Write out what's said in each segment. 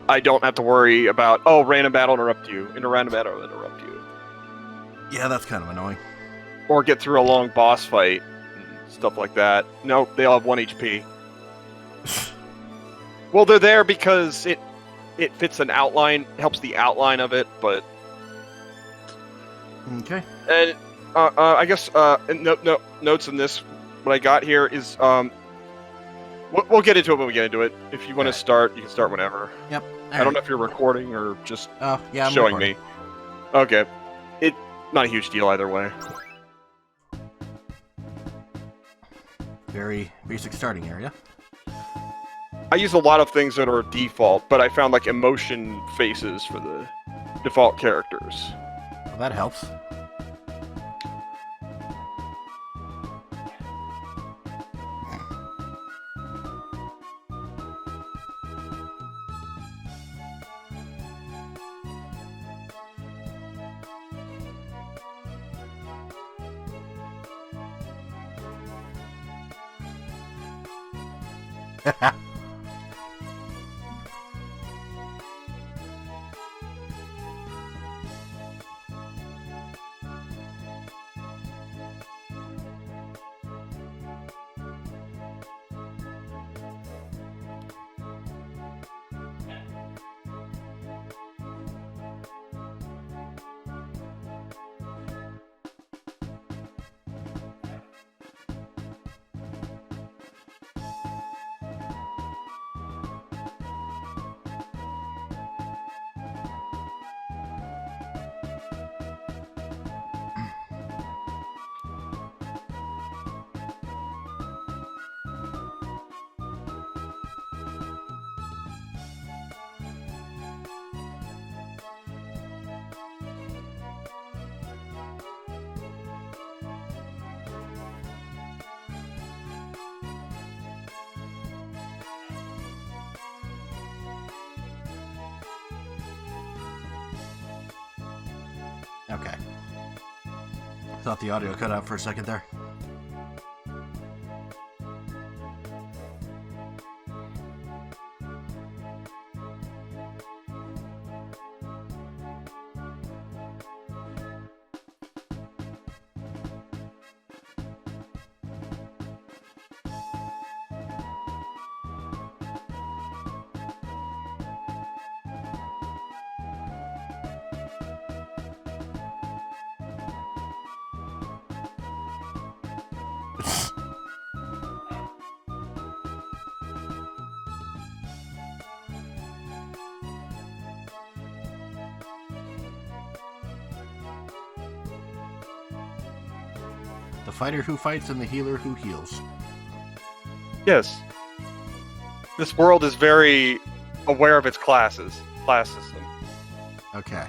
I don't have to worry about, oh, random battle interrupt you, in a random battle interrupt you. Yeah, that's kind of annoying. Or get through a long boss fight, and stuff like that. Nope, they all have 1 HP. Well, they're there because it fits an outline, helps the outline of it, but... Okay. And I guess notes in this, what I got here is, we'll get into it when we get into it. If you want to start, you can start whenever. Yep. I don't know if you're recording or just I'm showing recording. me. Okay. Not a huge deal either way. Very basic starting area. I use a lot of things that are default, but I found like emotion faces for the default characters. Well, that helps. Okay. Thought the audio cut out for a second there. The fighter who fights and the healer who heals. Yes. This world is very aware of its class system. Okay.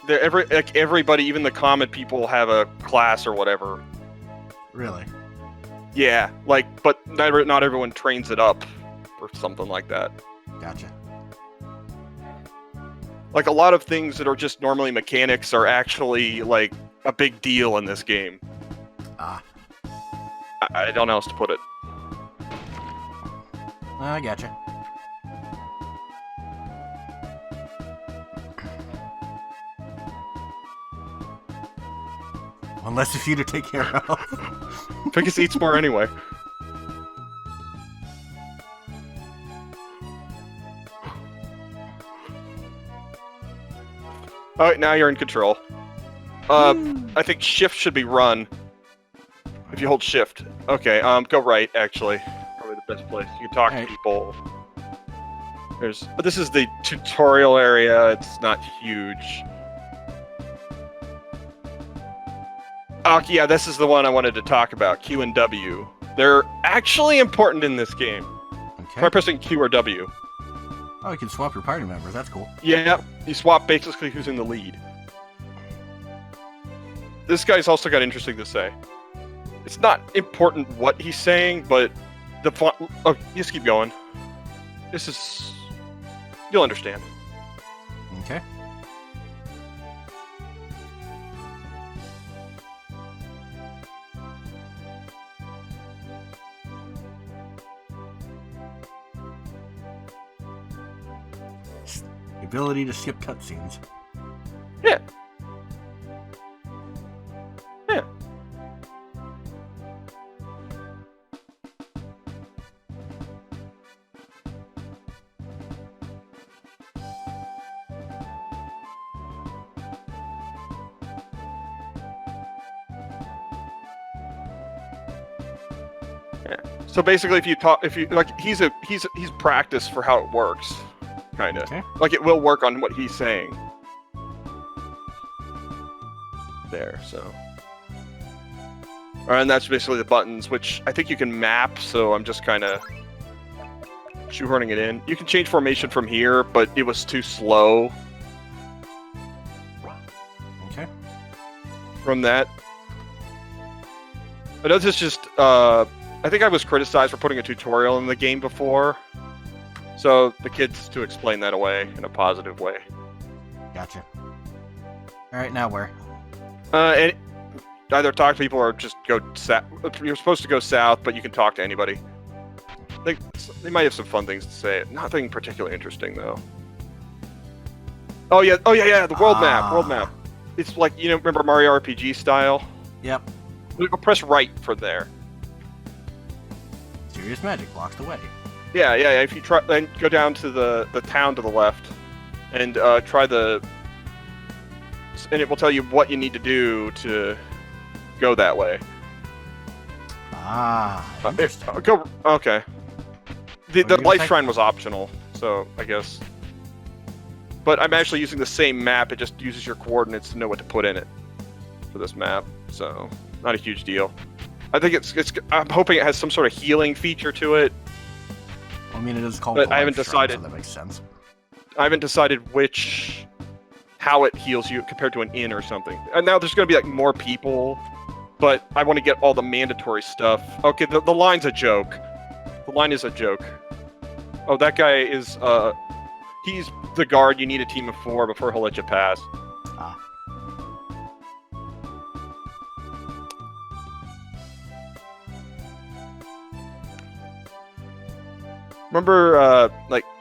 Everybody, even the common people, have a class or whatever. Really? Yeah, but not everyone trains it up or something like that. Gotcha. Like a lot of things that are just normally mechanics are actually like a big deal in this game. Ah. I don't know how else to put it. I gotcha. One less of you to take care of. Ficus eats more anyway. Alright, now you're in control. I think shift should be run. If you hold shift. Okay, go right, actually. Probably the best place. You can talk to people. This is the tutorial area. It's not huge. Oh, yeah, this is the one I wanted to talk about. Q and W. They're actually important in this game. Okay. Try pressing Q or W. Oh, you can swap your party members. That's cool. Yeah, you swap basically who's in the lead. This guy's also got interesting to say. It's not important what he's saying, but the font... Oh, just keep going. This is... You'll understand. Okay. The ability to skip cutscenes. Yeah. Yeah. So basically, he's practiced for how it works, kind of. Okay. Like it will work on what he's saying. There, so. And that's basically the buttons, which I think you can map. So I'm just kind of shoehorning it in. You can change formation from here, but it was too slow. Okay. From that. I know this is just. I think I was criticized for putting a tutorial in the game before. So the kids to explain that away in a positive way. Gotcha. Alright, now where? And either talk to people or just go south. You're supposed to go south, but you can talk to anybody. They might have some fun things to say. Nothing particularly interesting, though. Oh, yeah, the world map. It's like, remember Mario RPG style? Yep. Press right for there. Serious magic blocks the way. Yeah. If you try, then go down to the town to the left, and try and it will tell you what you need to do to go that way. Interesting. Okay. The life shrine was optional, so I guess. But I'm actually using the same map. It just uses your coordinates to know what to put in it for this map, so not a huge deal. I think it's. I'm hoping it has some sort of healing feature to it. I mean, it is called. But I haven't decided. So that makes sense. I haven't decided how it heals you compared to an inn or something. And now there's going to be like more people, but I want to get all the mandatory stuff. Okay, the line's a joke. The line is a joke. Oh, that guy is. He's the guard. You need a team of 4 before he'll let you pass. Remember,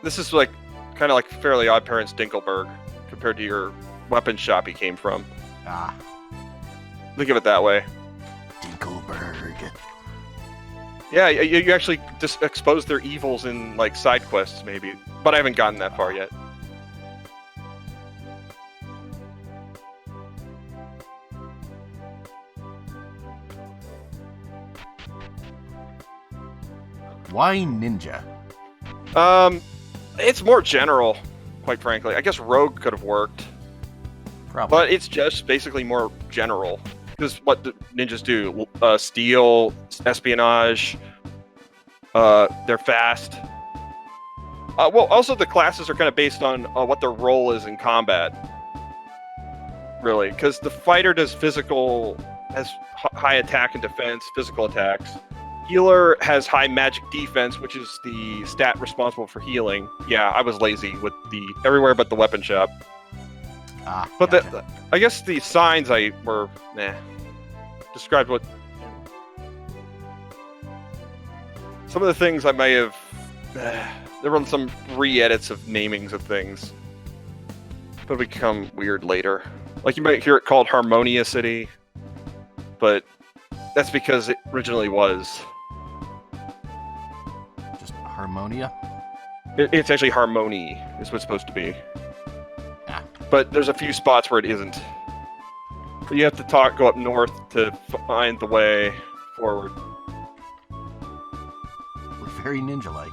this is like kind of like Fairly Odd Parents Dinkelberg compared to your weapon shop he came from. Think of it that way. Dinkelberg. Yeah, you actually just expose their evils in like side quests, maybe, but I haven't gotten that far yet. Why ninja? It's more general, quite frankly. I guess rogue could have worked. Probably. But it's just basically more general. Because what the ninjas do, steal, espionage, they're fast. Well, also the classes are kind of based on what their role is in combat. Really, because the fighter does has high attack and defense, physical attacks. Healer has high magic defense, which is the stat responsible for healing. Yeah, I was lazy with the everywhere but the weapon shop. But Gotcha. I guess the signs described what. Some of the things I may have. There were some re-edits of namings of things, but become weird later. Like you might hear it called Harmonia City, but that's because it originally was. Just Harmonia? It's actually Harmony, is what it's supposed to be. Ah. But there's a few spots where it isn't. So you have to go up north to find the way forward. Very ninja-like.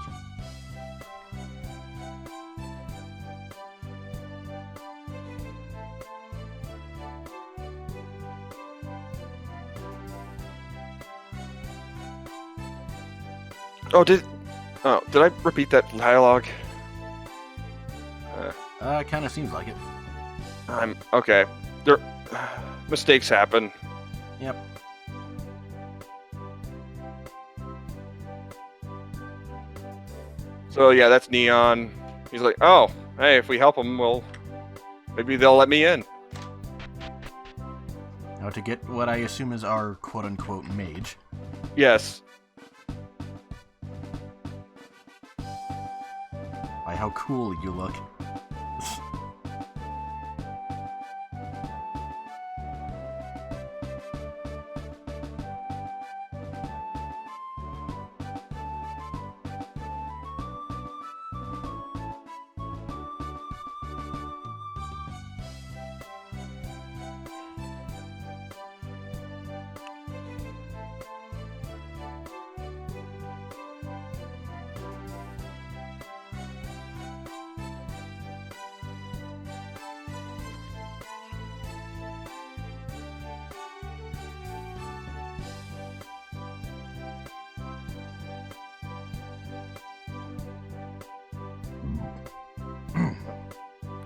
Did I repeat that dialogue? Kind of seems like it. Okay. Mistakes happen. Yep. So yeah, that's Neon. He's like, oh, hey, if we help them, well, maybe they'll let me in. Now to get what I assume is our quote-unquote mage. Yes. By how cool you look.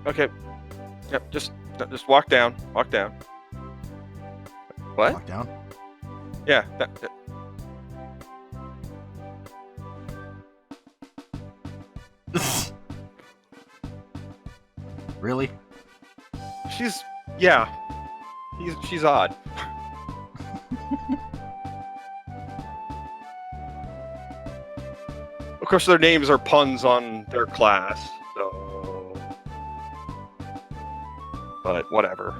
Okay. Yep. Just walk down. Walk down. What? Walk down. Yeah. Really? Yeah. She's odd. Of course, their names are puns on their class, so. But whatever.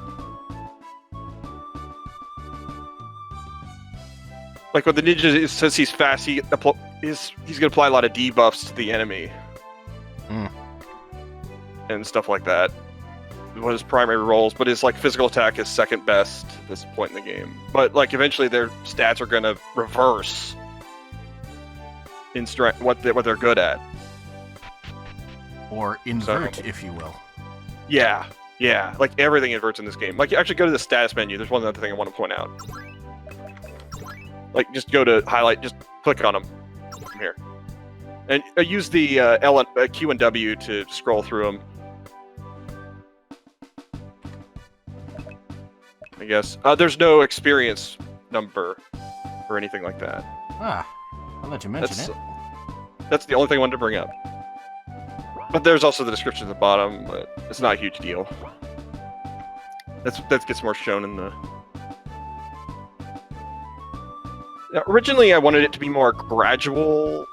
Like when the ninja says he's fast, he's gonna apply a lot of debuffs to the enemy. And stuff like that. What his primary roles, but his like physical attack is second best at this point in the game. But like eventually their stats are gonna reverse in strength what they're good at. Or invert, if you will. Yeah. Like everything inverts in this game. Like you actually go to the status menu. There's one other thing I want to point out. Like just go to highlight, just click on them from here, and use the Q and W to scroll through them. I guess. There's no experience number or anything like that. I'll let you mention it. That's the only thing I wanted to bring up. But there's also the description at the bottom, but it's not a huge deal. That gets more shown in the... Now, originally, I wanted it to be more gradual,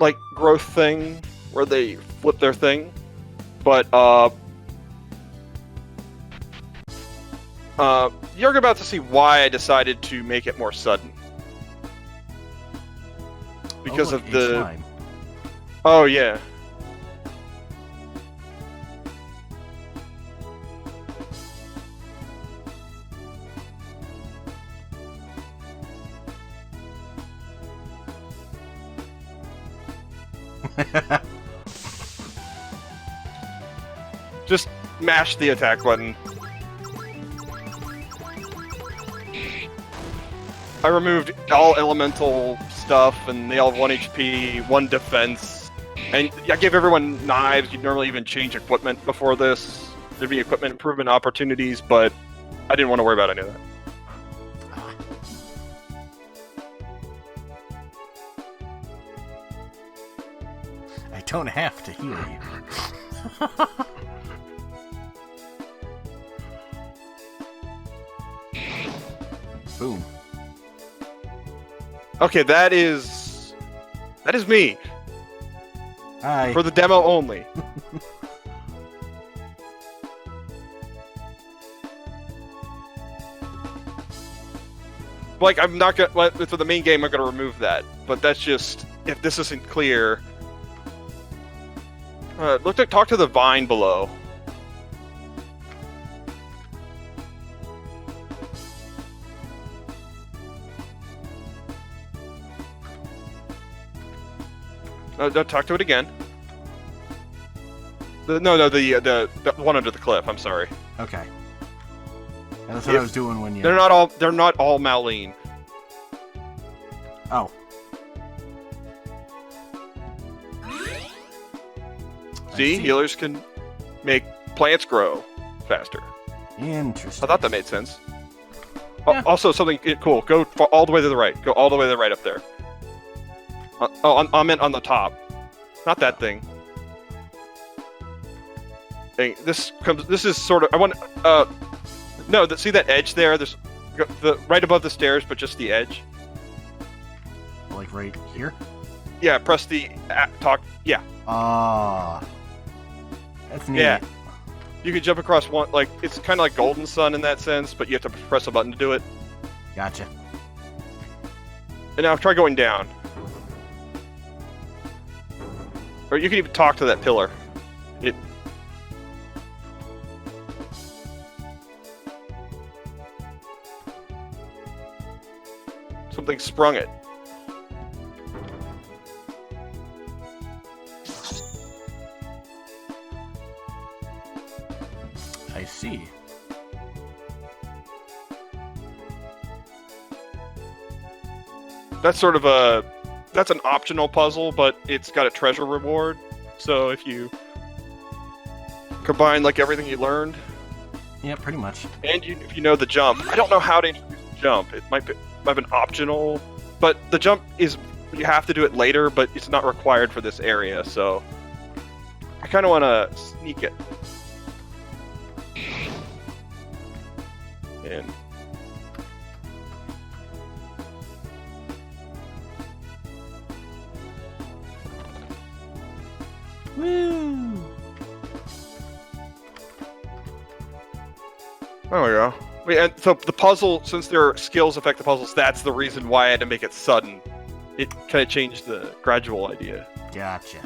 like, growth thing, where they flip their thing. But, you're about to see why I decided to make it more sudden. Because of the... Slime. Oh, yeah. Just mash the attack button. I removed all elemental stuff, and they all have 1 HP, 1 defense. And I gave everyone knives. You'd normally even change equipment before this. There'd be equipment improvement opportunities, but I didn't want to worry about any of that. I don't have to heal you. Boom. Okay, that is me. Hi. For the demo only. Like, I'm not gonna... For the main game, I'm gonna remove that. But that's just... If this isn't clear... talk to the vine below. No, talk to it again. The one under the cliff. I'm sorry. Okay. That's what I was doing when you... They're not all Maleen. Oh. See, healers can make plants grow faster. Interesting. I thought that made sense. Yeah. Also, something cool. Go all the way to the right. Go all the way to the right up there. I meant on the top, not that thing. Hey, this is sort of. I want. No, see that edge there? There's right above the stairs, but just the edge. Like right here? Yeah. Press the talk. Yeah. That's neat. Yeah. You can jump across one. Like it's kind of like Golden Sun in that sense, but you have to press a button to do it. Gotcha. And now try going down. Or you can even talk to that pillar. Something sprung it. I see. That's an optional puzzle, but it's got a treasure reward. So if you combine like everything you learned, Yeah, pretty much. and if you know the jump. I don't know how to introduce the jump. It might have been optional, but the jump is you have to do it later, but it's not required for this area. So I kind of want to sneak it. And Woo! there we go. And so the puzzle, since their skills affect the puzzles, that's the reason why I had to make it sudden. It kind of changed the gradual idea. Gotcha.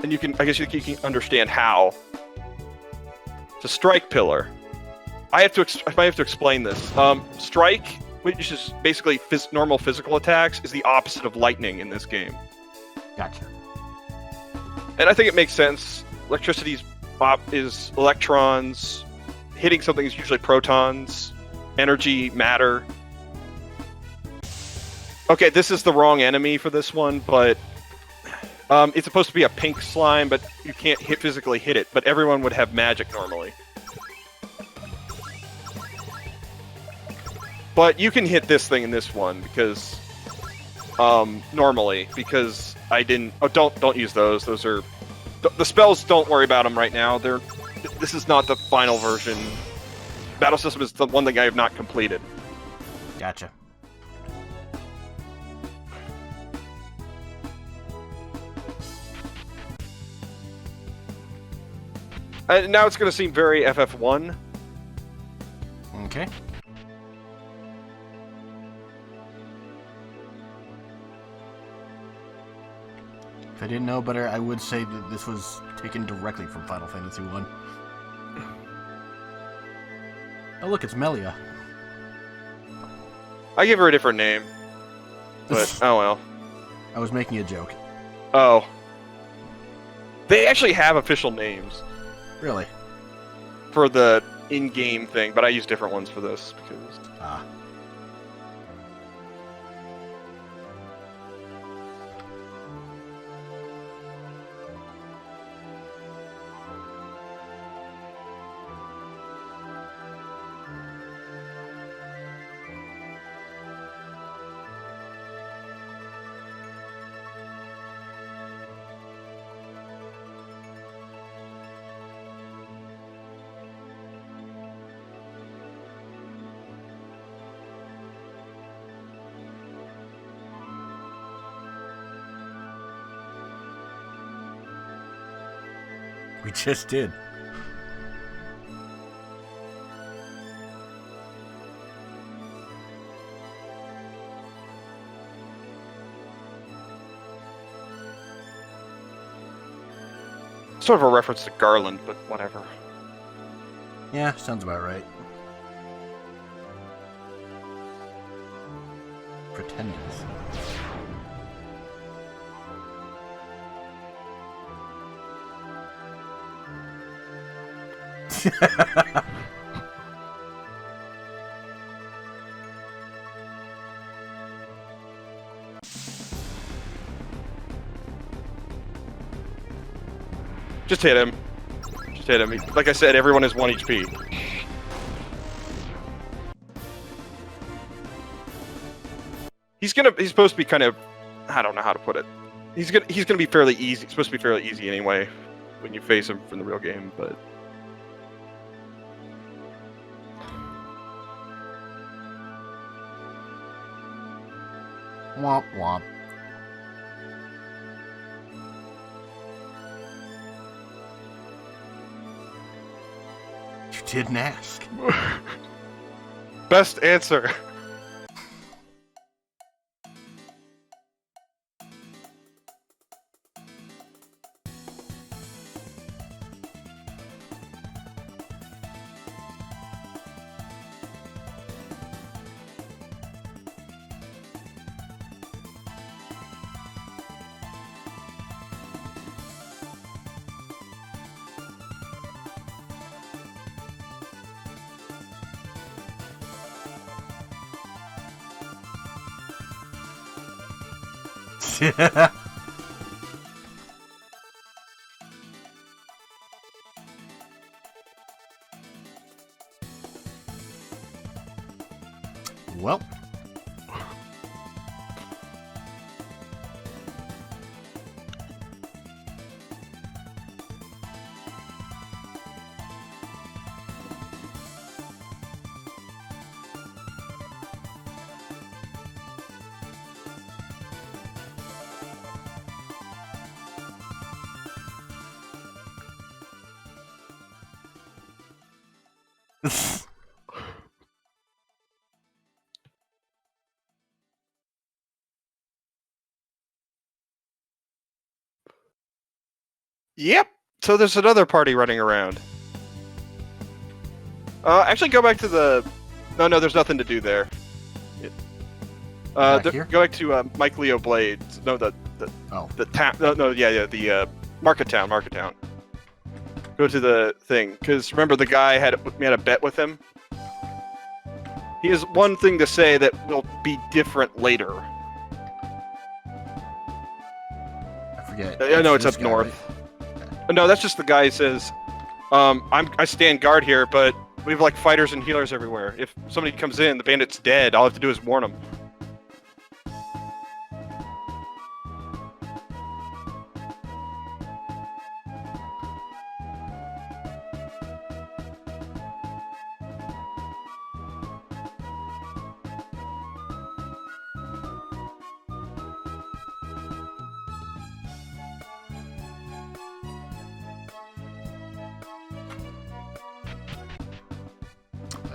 And I guess you can understand how. It's a strike pillar. I might have to explain this. Strike, which is basically normal physical attacks, is the opposite of lightning in this game. Gotcha. And I think it makes sense. Electricity is electrons. Hitting something is usually protons. Energy, matter. Okay, this is the wrong enemy for this one, but it's supposed to be a pink slime, but you can't physically hit it. But everyone would have magic normally. But you can hit this thing in this one because normally because I didn't. Oh, don't use those. Those are the spells. Don't worry about them right now. This is not the final version. Battle system is the one thing I have not completed. Gotcha. Now it's going to seem very FF1. Okay. If I didn't know better, I would say that this was taken directly from Final Fantasy 1. Oh look, it's Melia. I give her a different name. But, oh well. I was making a joke. Oh. They actually have official names. Really? For the in-game thing, but I use different ones for this because... Ah. We just did. Sort of a reference to Garland, but whatever. Yeah, sounds about right. Pretenders. Just hit him. Just hit him. Like I said, everyone is 1 HP. He's supposed to be kind of, I don't know how to put it. He's gonna be fairly easy. It's supposed to be fairly easy anyway when you face him from the real game, but Womp womp. You didn't ask. best answer. Well. Yep. So there's another party running around. Actually, go back to the. No, there's nothing to do there. Here? Go back to Mike Leo Blades. No, the town. The Market Town. Go to the thing, because remember the guy had a bet with him. He has one thing to say that will be different later. I forget. I know it's up north. Right? No, that's just the guy who says, I stand guard here, but we have like fighters and healers everywhere. If somebody comes in, the bandit's dead. All I have to do is warn them.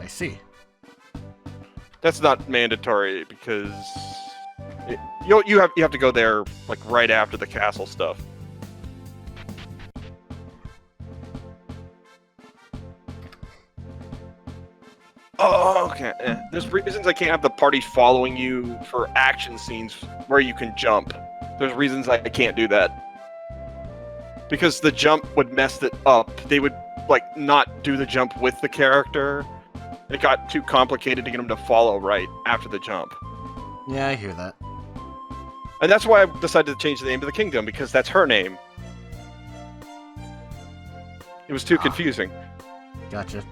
I see. That's not mandatory because you have to go there like right after the castle stuff. Oh, okay. There's reasons I can't have the party following you for action scenes where you can jump. There's reasons I can't do that. Because the jump would mess it up. They would like not do the jump with the character. It got too complicated to get them to follow right after the jump. Yeah, I hear that. And that's why I decided to change the name to the kingdom, because that's her name. It was too confusing. Gotcha.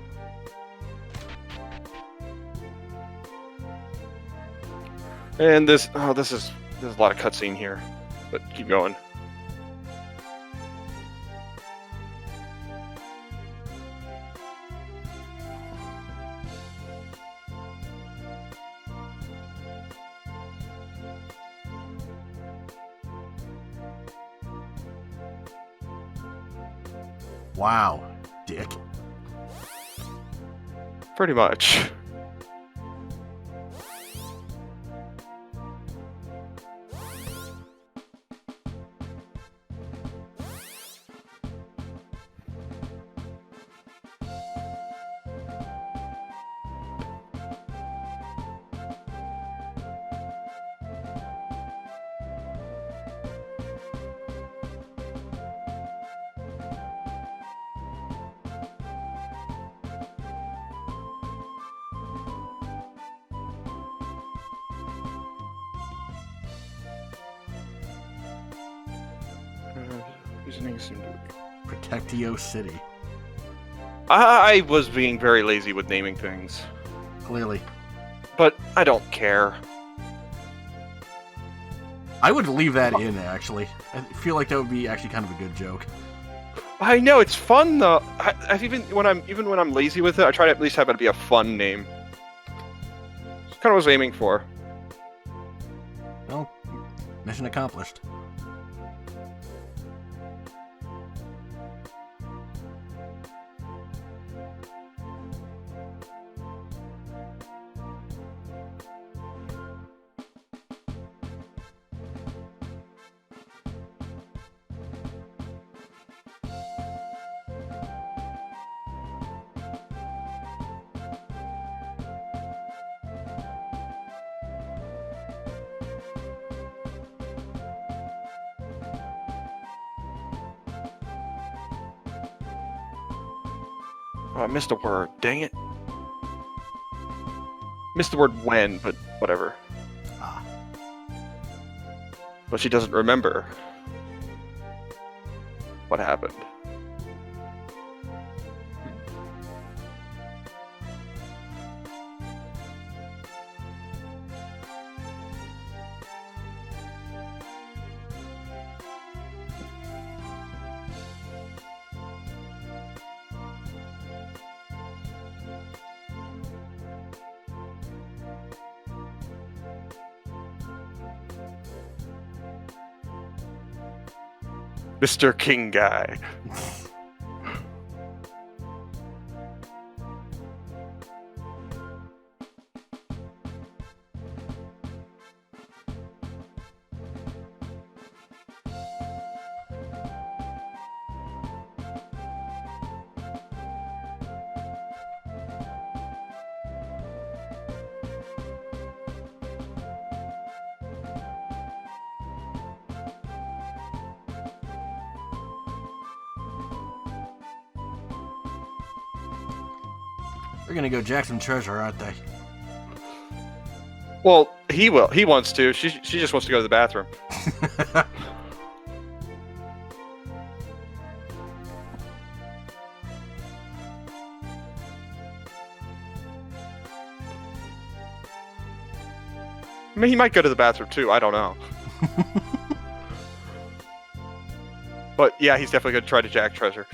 And there's a lot of cutscene here, but keep going. Wow, dick. Pretty much. Protectio City. I was being very lazy with naming things. Clearly. But I don't care. I would leave that in, actually. I feel like that would be actually kind of a good joke. I know, it's fun though. I've even when I'm lazy with it, I try to at least have it be a fun name. It's kind of what I was aiming for. Well, mission accomplished. Oh, I missed a word. Dang it. Missed the word when, but whatever. Ah. But she doesn't remember what happened. Mr. King Guy. They're gonna go jack some treasure, aren't they? Well, he will. He wants to. She just wants to go to the bathroom. I mean, he might go to the bathroom too. I don't know. But yeah, he's definitely going to try to jack treasure.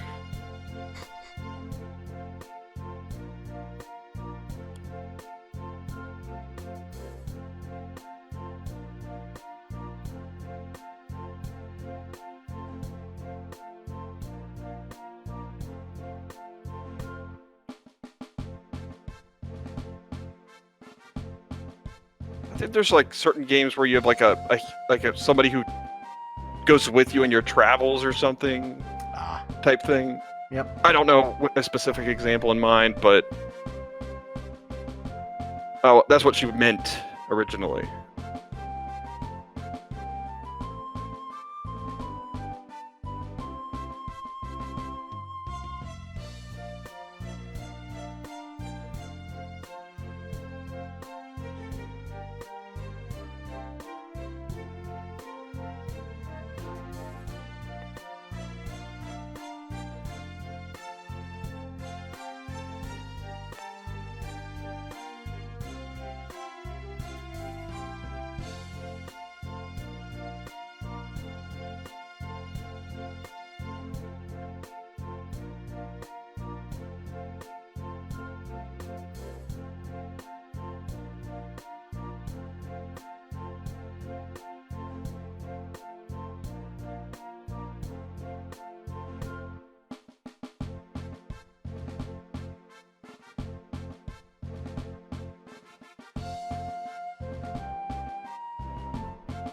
I think there's like certain games where you have like a somebody who goes with you in your travels or something type thing. Yep. I don't know what a specific example in mind, but oh, that's what she meant originally.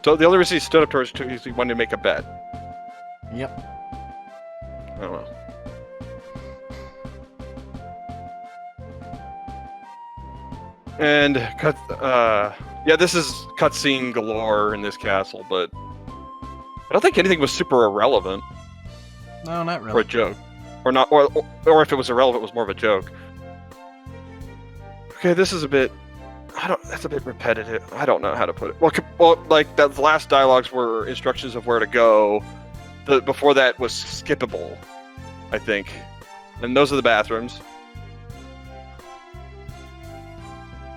So the only reason he stood up to her is because he wanted to make a bet. Yep. I don't know. And yeah, this is cutscene galore in this castle, but I don't think anything was super irrelevant. No, not Or really. a joke, or not, or if it was irrelevant, it was more of a joke. Okay, this is a bit. That's a bit repetitive. I don't know how to put it. Well, like the last dialogues were instructions of where to go. Before that was skippable, I think. And those are the bathrooms.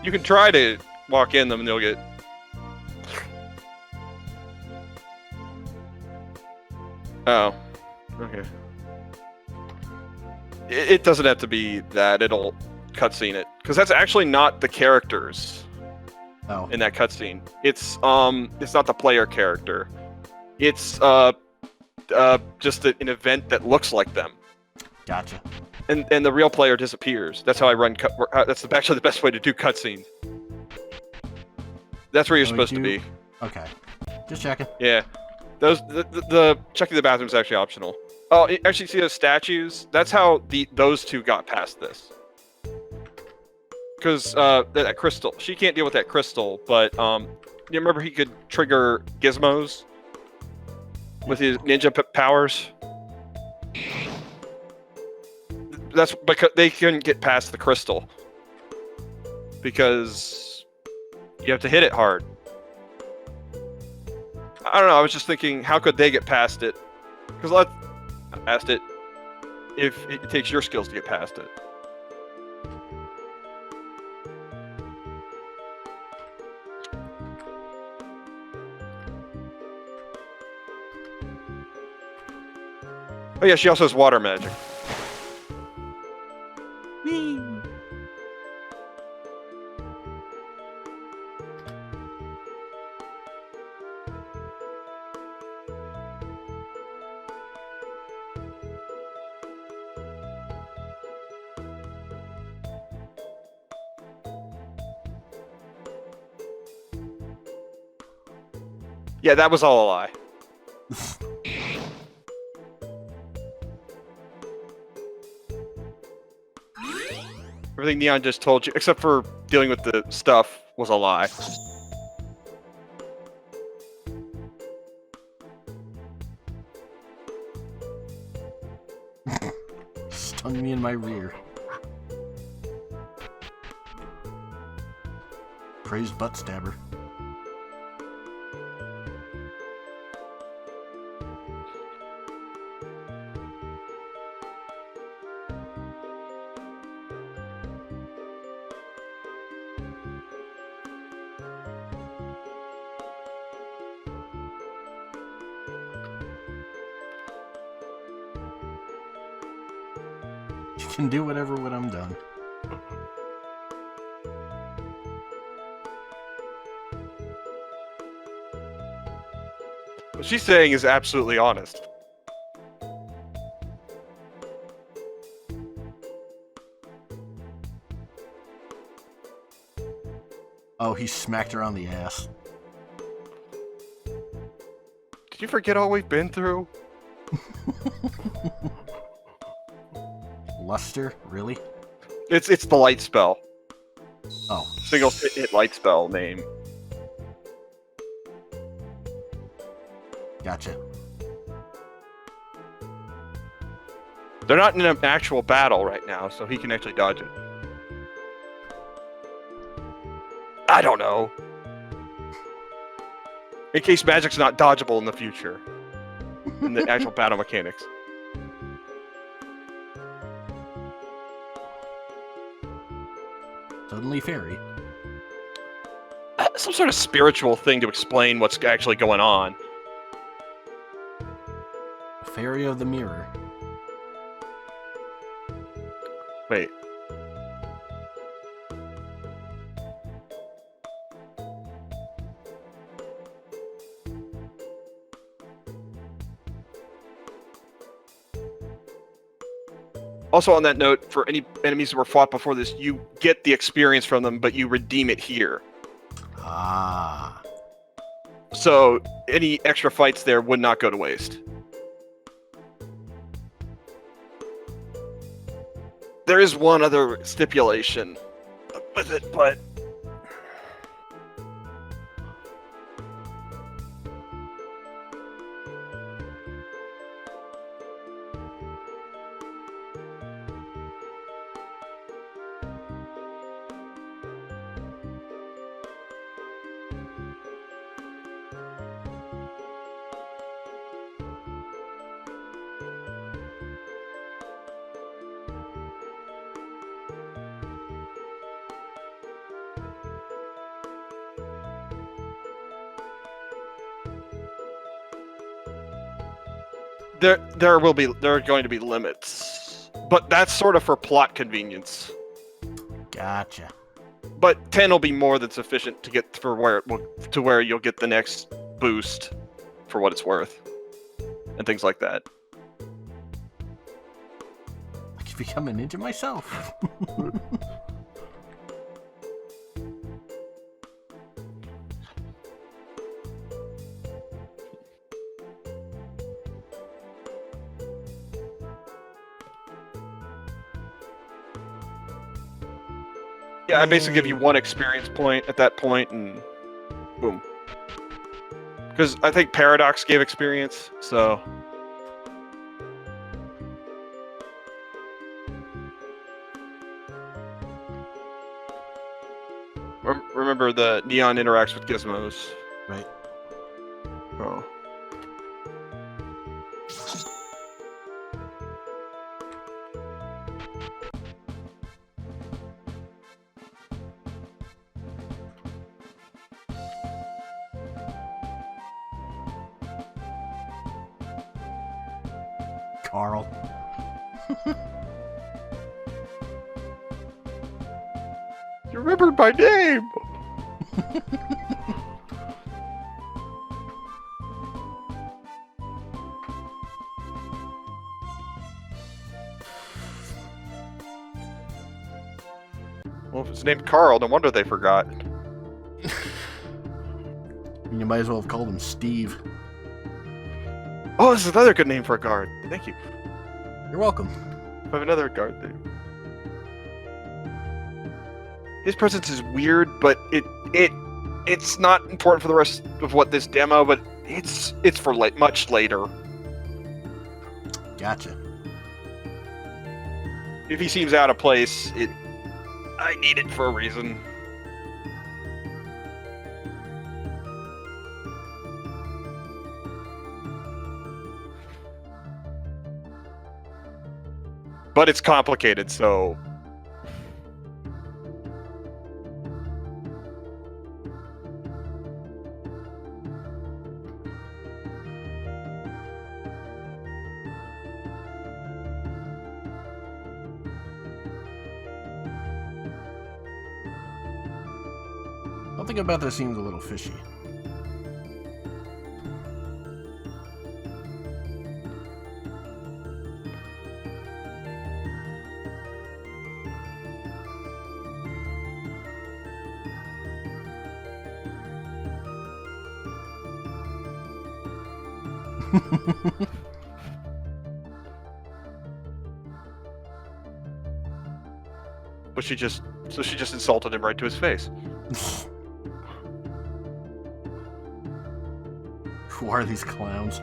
You can try to walk in them and they'll get... Oh. Okay. It doesn't have to be that. It'll cutscene it. Because that's actually not the characters in that cutscene. It's not the player character. It's just an event that looks like them. Gotcha. And the real player disappears. That's how I run. That's actually the best way to do cutscenes. That's where you're supposed to be. Okay. Just checking. Yeah. The checking the bathroom is actually optional. Oh, actually, see those statues? That's how those two got past this. Because that crystal, she can't deal with that crystal. But you remember he could trigger gizmos with his ninja powers. That's because they couldn't get past the crystal. Because you have to hit it hard. I don't know, I was just thinking, how could they get past it? Because past it if it takes your skills to get past it. Oh yeah, she also has water magic. Whee! Yeah, that was all a lie. Everything Neon just told you, except for dealing with the stuff, was a lie. Stung me in my rear. Praised butt stabber. You can do whatever when I'm done. What she's saying is absolutely honest. Oh, he smacked her on the ass. Did you forget all we've been through? Luster? Really? It's the light spell. Oh. Single hit light spell name. Gotcha. They're not in an actual battle right now, so he can actually dodge it. I don't know. In case magic's not dodgeable in the future. In the actual battle mechanics. Suddenly fairy. Some sort of spiritual thing to explain what's actually going on. Fairy of the mirror. Wait. Also on that note, for any enemies that were fought before this, you get the experience from them, but you redeem it here. Ah. So any extra fights there would not go to waste. There is one other stipulation with it, but... There are going to be limits, but that's sort of for plot convenience. Gotcha. But 10 will be more than sufficient to get where you'll get the next boost for what it's worth, and things like that. I could become a ninja myself. Yeah, I basically give you one experience point at that point, and boom. Because I think Paradox gave experience, so... Remember, the Neon interacts with gizmos. Right. Oh. Carl. You remembered my name! Well, if it's named Carl, no wonder they forgot. you might as well have called him Steve. Oh, this is another good name for a guard. Thank you. You're welcome. I have another guard there. His presence is weird, but it's not important for the rest of what this demo, but it's for much later. Gotcha. If he seems out of place, I need it for a reason. But it's complicated, so... Something about this seems a little fishy. But she just insulted him right to his face. Who are these clowns?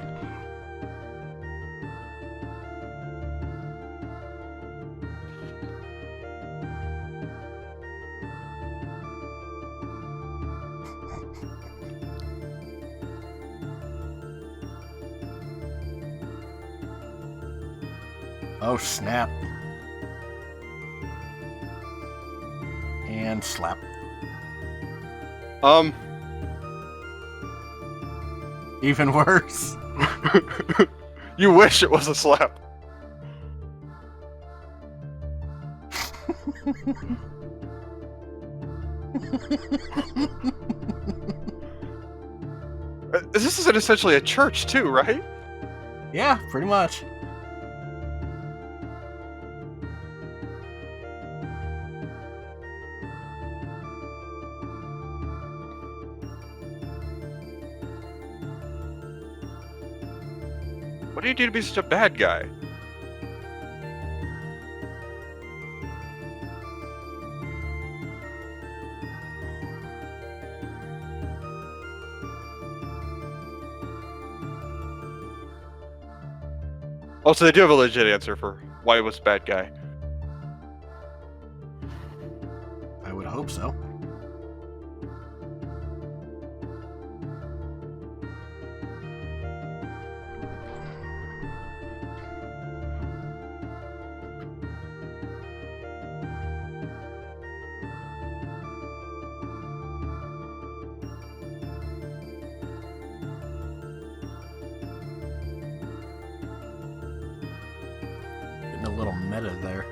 Oh, snap. And slap. Even worse. You wish it was a slap. This is essentially a church too, right? Yeah, pretty much. What do you do to be such a bad guy? Also, they do have a legit answer for why he was a bad guy. I would hope so. Getting a little meta there.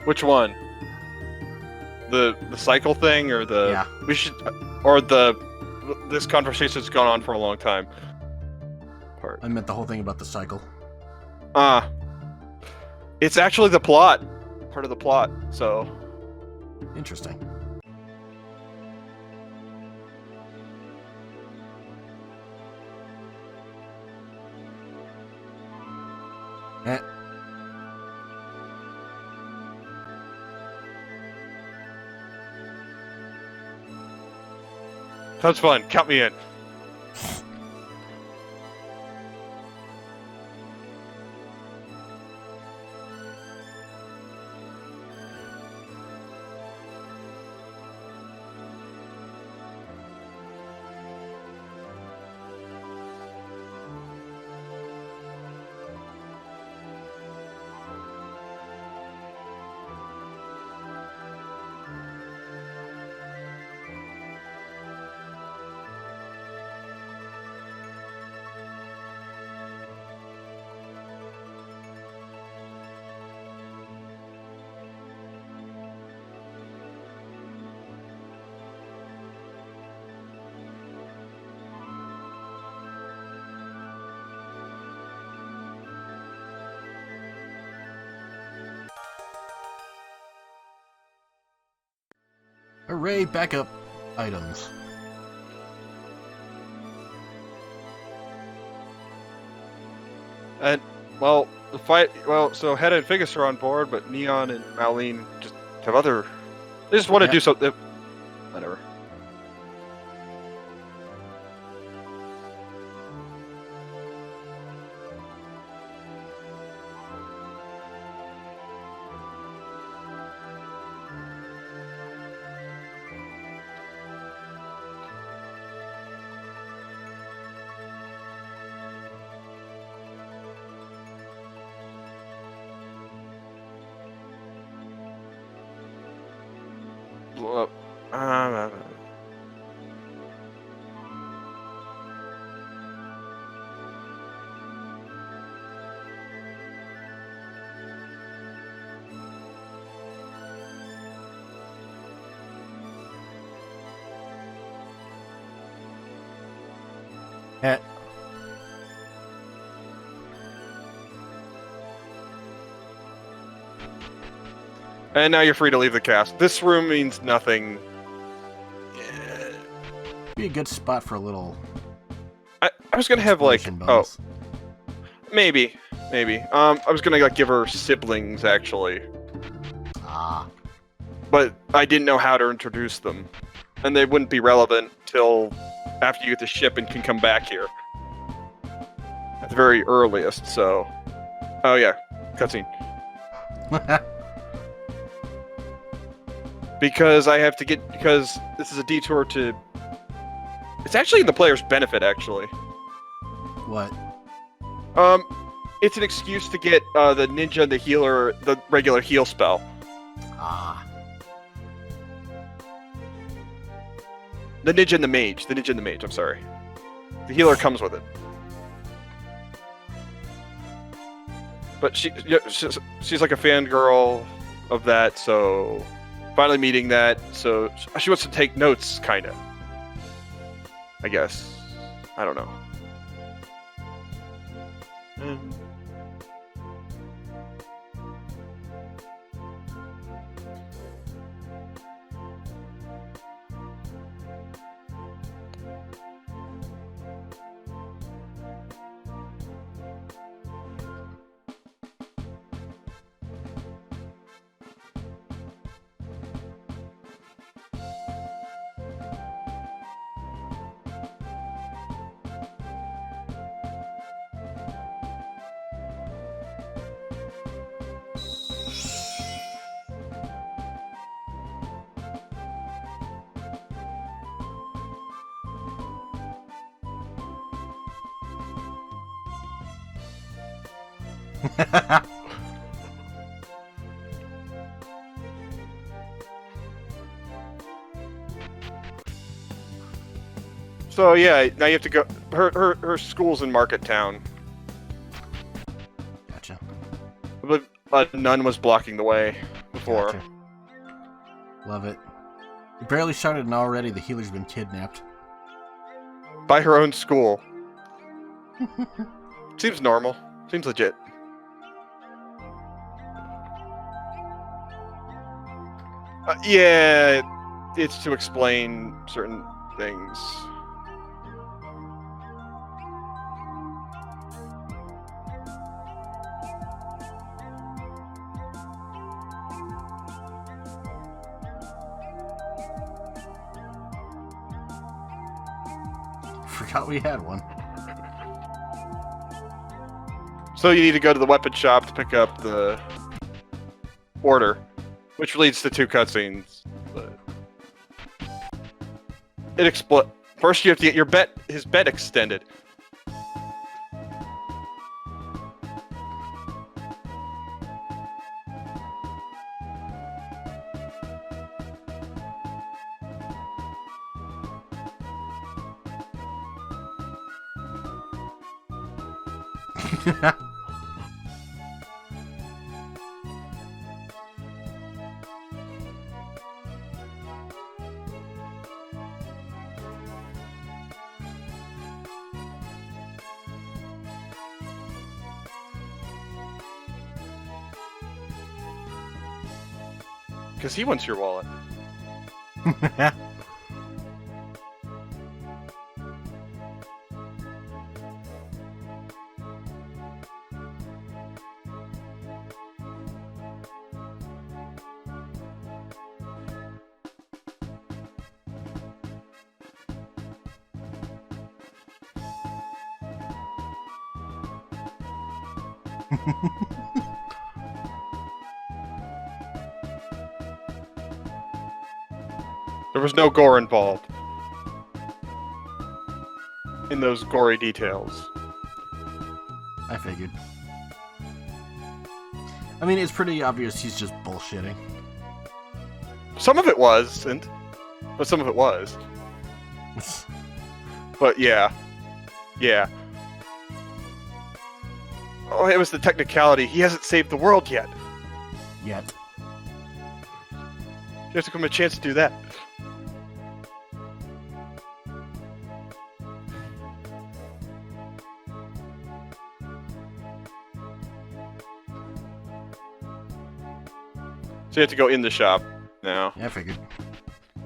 Which one? The cycle thing, or the Yeah. we should, or this conversation's gone on for a long time. Part. I meant the whole thing about the cycle. It's actually the plot, part of the plot. So Interesting. Eh. sounds fun. Count me in. Hooray, back up. items. And well, the fight. Well, so Hedda and Figus are on board, but Neon and Marlene just have other. They just want to do something. Whatever. Well, Eh, and now you're free to leave the cast. This room means nothing. be a good spot for a little. I was gonna have like exploration bonus. maybe. I was gonna like give her siblings actually, Ah, but I didn't know how to introduce them, and they wouldn't be relevant till after you get the ship and can come back here at the very earliest. So, oh yeah, cutscene. Because this is a detour to. It's actually in the player's benefit, actually. what? It's an excuse to get the ninja and the healer, the regular heal spell. Ah, The ninja and the mage. I'm sorry. The healer comes with it. But she's like a fangirl of that, so finally meeting that, so she wants to take notes, kind of. I guess. I don't know. So yeah, now you have to go. Her school's in Market Town. gotcha. But a nun was blocking the way before. Gotcha. Love it. We barely started and already the healer's been kidnapped. By her own school. Seems normal. Seems legit. Yeah, it's to explain certain things. Forgot we had one. So you need to go to the weapon shop to pick up the order, which leads to 2 cutscenes. But it first you have to get his bed extended. Because he wants your wallet. There was no gore involved in those gory details. I figured. I mean, it's pretty obvious he's just bullshitting. Some of it wasn't, but some of it was. But yeah. Yeah. Oh, it was the technicality. He hasn't saved the world yet. Yet. You have to give him a chance to do that. So you have to go in the shop now. Yeah, I figured.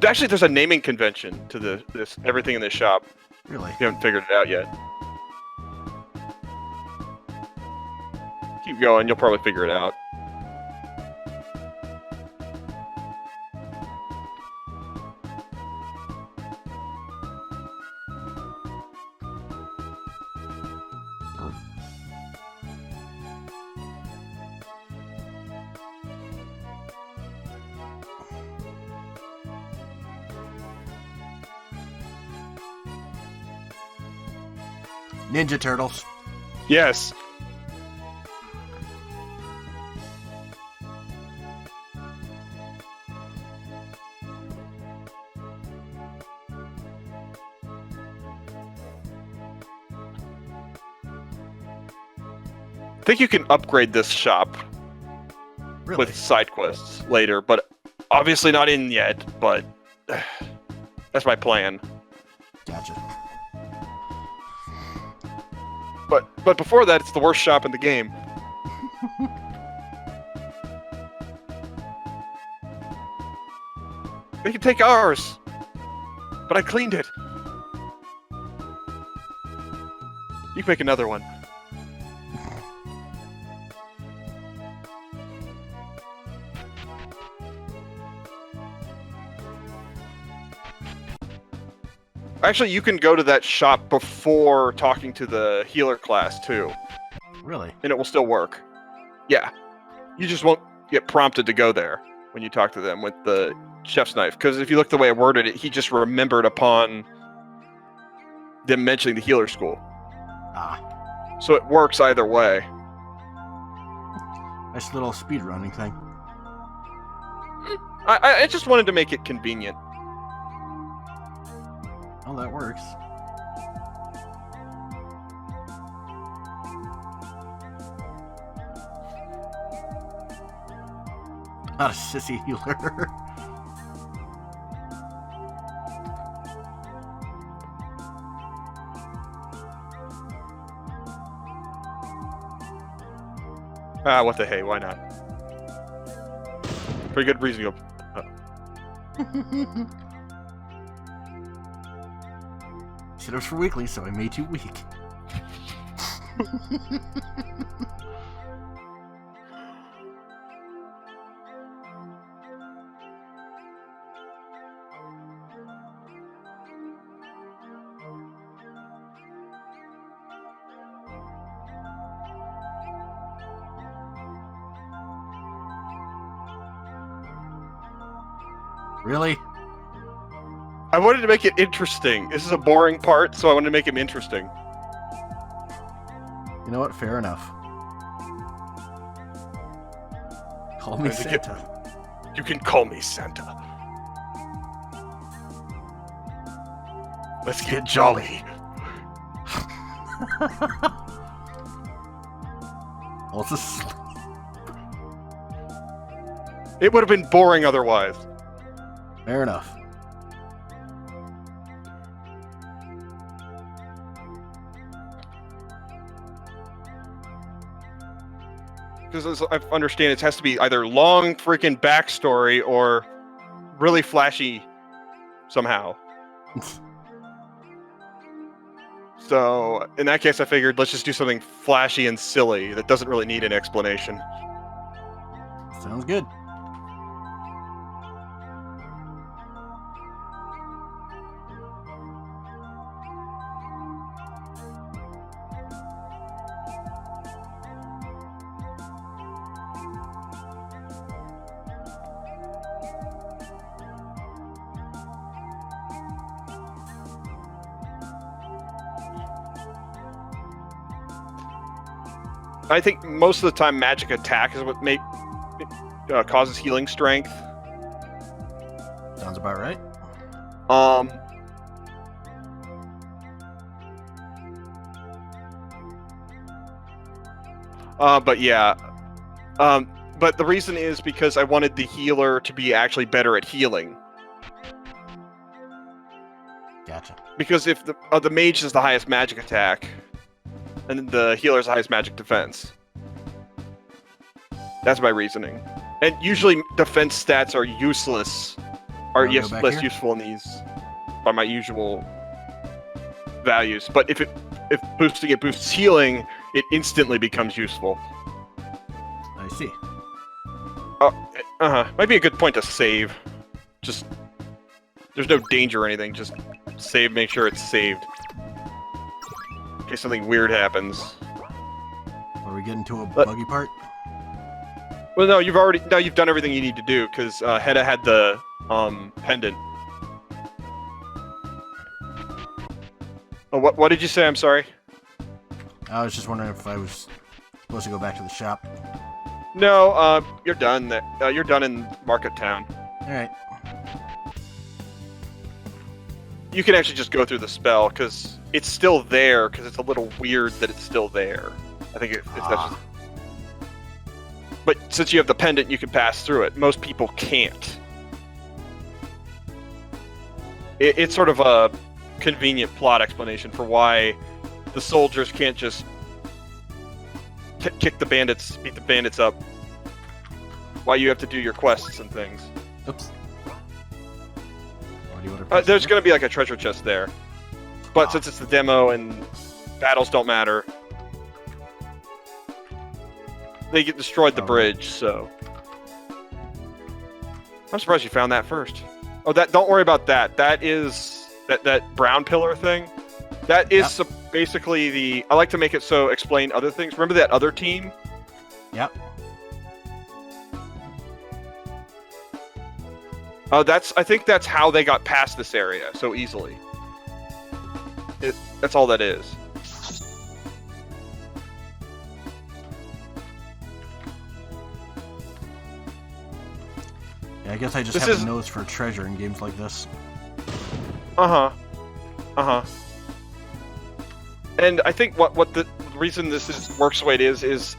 Actually, there's a naming convention to this everything in this shop. Really? You haven't figured it out yet. Keep going, you'll probably figure it out. Ninja Turtles. Yes. I think you can upgrade this shop Really? with side quests later, but obviously not in yet, but that's my plan. Gotcha. But before that, it's the worst shop in the game. They can take ours, but I cleaned it. You can make another one. Actually, you can go to that shop before talking to the healer class, too. Really? And it will still work. Yeah. You just won't get prompted to go there when you talk to them with the chef's knife. Because if you look the way I worded it, he just remembered upon them mentioning the healer school. Ah. So it works either way. Nice little speedrunning thing. I just wanted to make it convenient. Oh, that works. Not a sissy healer. Ah, what the hey, why not? Pretty good reason to go. Said it was for weekly, so I made you weak. Really? I wanted to make it interesting. This is a boring part, so I wanted to make him interesting. You know what? Fair enough. Call me Santa. You can call me Santa. Let's get jolly. Also sleep. It would have been boring otherwise. Fair enough. Because as I understand, it has to be either long freaking backstory or really flashy somehow. So in that case, I figured let's just do something flashy and silly that doesn't really need an explanation. Sounds good. I think most of the time magic attack is what causes healing strength. Sounds about right. But yeah. But the reason is because I wanted the healer to be actually better at healing. Gotcha. Because if the mage is the highest magic attack, and the healer is the highest magic defense. That's my reasoning. And usually defense stats are useless, or less useful in these by my usual values. But if boosting it boosts healing, it instantly becomes useful. I see. Might be a good point to save. Just there's no danger or anything. Just save. Make sure it's saved. In case something weird happens. Are we getting to a buggy part? Well, no. You've done everything you need to do because Hedda had the pendant. Oh, what did you say? I'm sorry. I was just wondering if I was supposed to go back to the shop. No, you're done. You're done in Market Town. All right. You can actually just go through the spell because it's still there. Because it's a little weird that it's still there. I think it's that's just... But since you have the pendant, you can pass through it. Most people can't. It's sort of a convenient plot explanation for why the soldiers can't just beat the bandits up. Why you have to do your quests and things. Oops. There's going to be like a treasure chest there. But since it's the demo and battles don't matter, they get destroyed the bridge, so... I'm surprised you found that first. Oh, don't worry about that. That is... That brown pillar thing? That is basically the... I like to make it so explain other things. Remember that other team? Yep. I think that's how they got past this area so easily. That's all that is. Yeah, I guess I just have a nose for treasure in games like this. And I think what the reason this works the way it is it's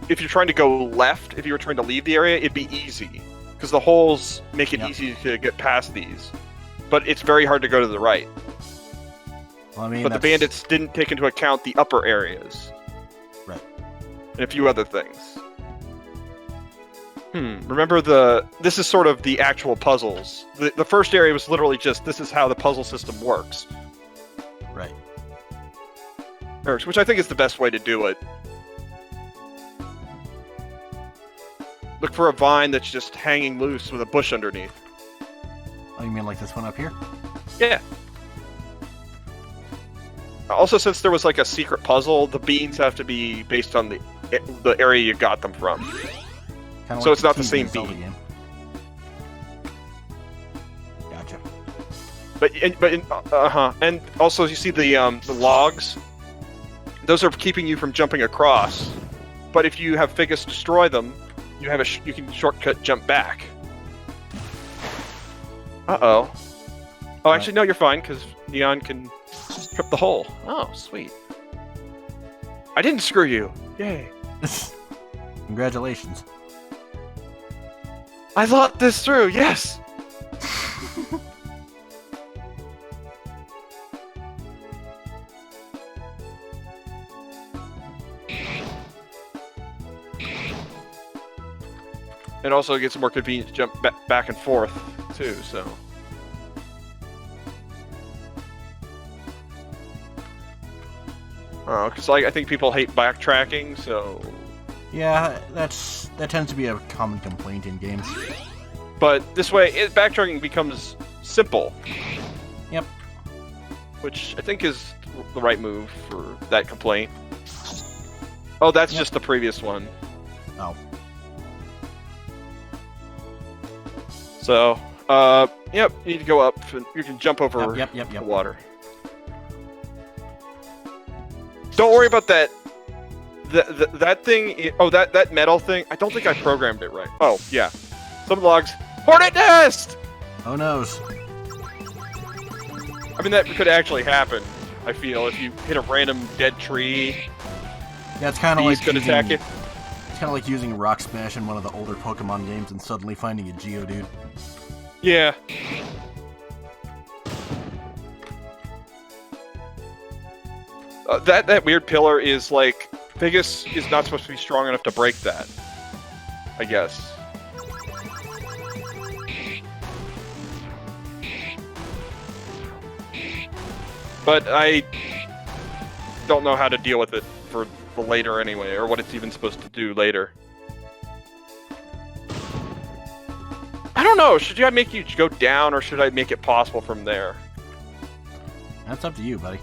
if you're trying to go left, if you were trying to leave the area, it'd be easy. Because the holes make it easy to get past these. But it's very hard to go to the right. Well, I mean, but the bandits didn't take into account the upper areas. Right. And a few other things. Remember this is sort of the actual puzzles. The first area was literally just, this is how the puzzle system works. Right. Which I think is the best way to do it. Look for a vine that's just hanging loose with a bush underneath. Oh, you mean like this one up here? Yeah. Also, since there was like a secret puzzle, the beans have to be based on the area you got them from. Kinda so like it's not the same bean. Game. Gotcha. And also you see the logs. Those are keeping you from jumping across. But if you have Figus destroy them, you can shortcut jump back. Uh-oh. Oh, actually, no, you're fine, because Neon can trip the hole. Oh, sweet. I didn't screw you. Yay. Congratulations. I thought this through, yes! And also it gets more convenient to jump back and forth, too, so... Because I think people hate backtracking, so... Yeah, that tends to be a common complaint in games. But this way, backtracking becomes simple. Yep. Which I think is the right move for that complaint. Oh, that's just the previous one. Oh. So, yep, you need to go up, and you can jump over the water. Don't worry about that That thing. Oh, that metal thing. I don't think I programmed it right. Oh yeah, some logs. Hornet nest. Oh noes. I mean, that could actually happen. I feel if you hit a random dead tree, Yeah, it's kind of like could attack you. It's kind of like using Rock Smash in one of the older Pokemon games and suddenly finding a Geodude. Yeah. That weird pillar is like Vegas is not supposed to be strong enough to break that. I guess. But I don't know how to deal with it for the later anyway, or what it's even supposed to do later. I don't know. Should I make you go down, or should I make it possible from there? That's up to you, buddy.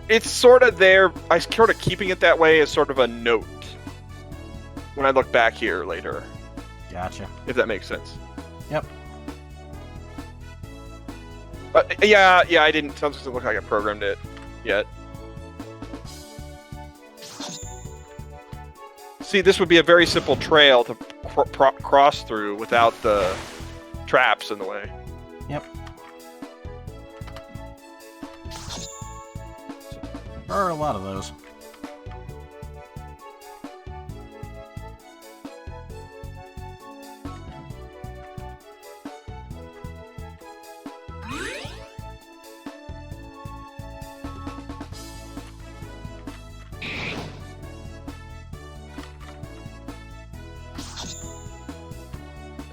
It's sort of there. I sort of keeping it that way as sort of a note when I look back here later. Gotcha. If that makes sense. Yep. Yeah, I didn't. It doesn't look like I programmed it yet. See, this would be a very simple trail to cross through without the traps in the way. Yep. There are a lot of those.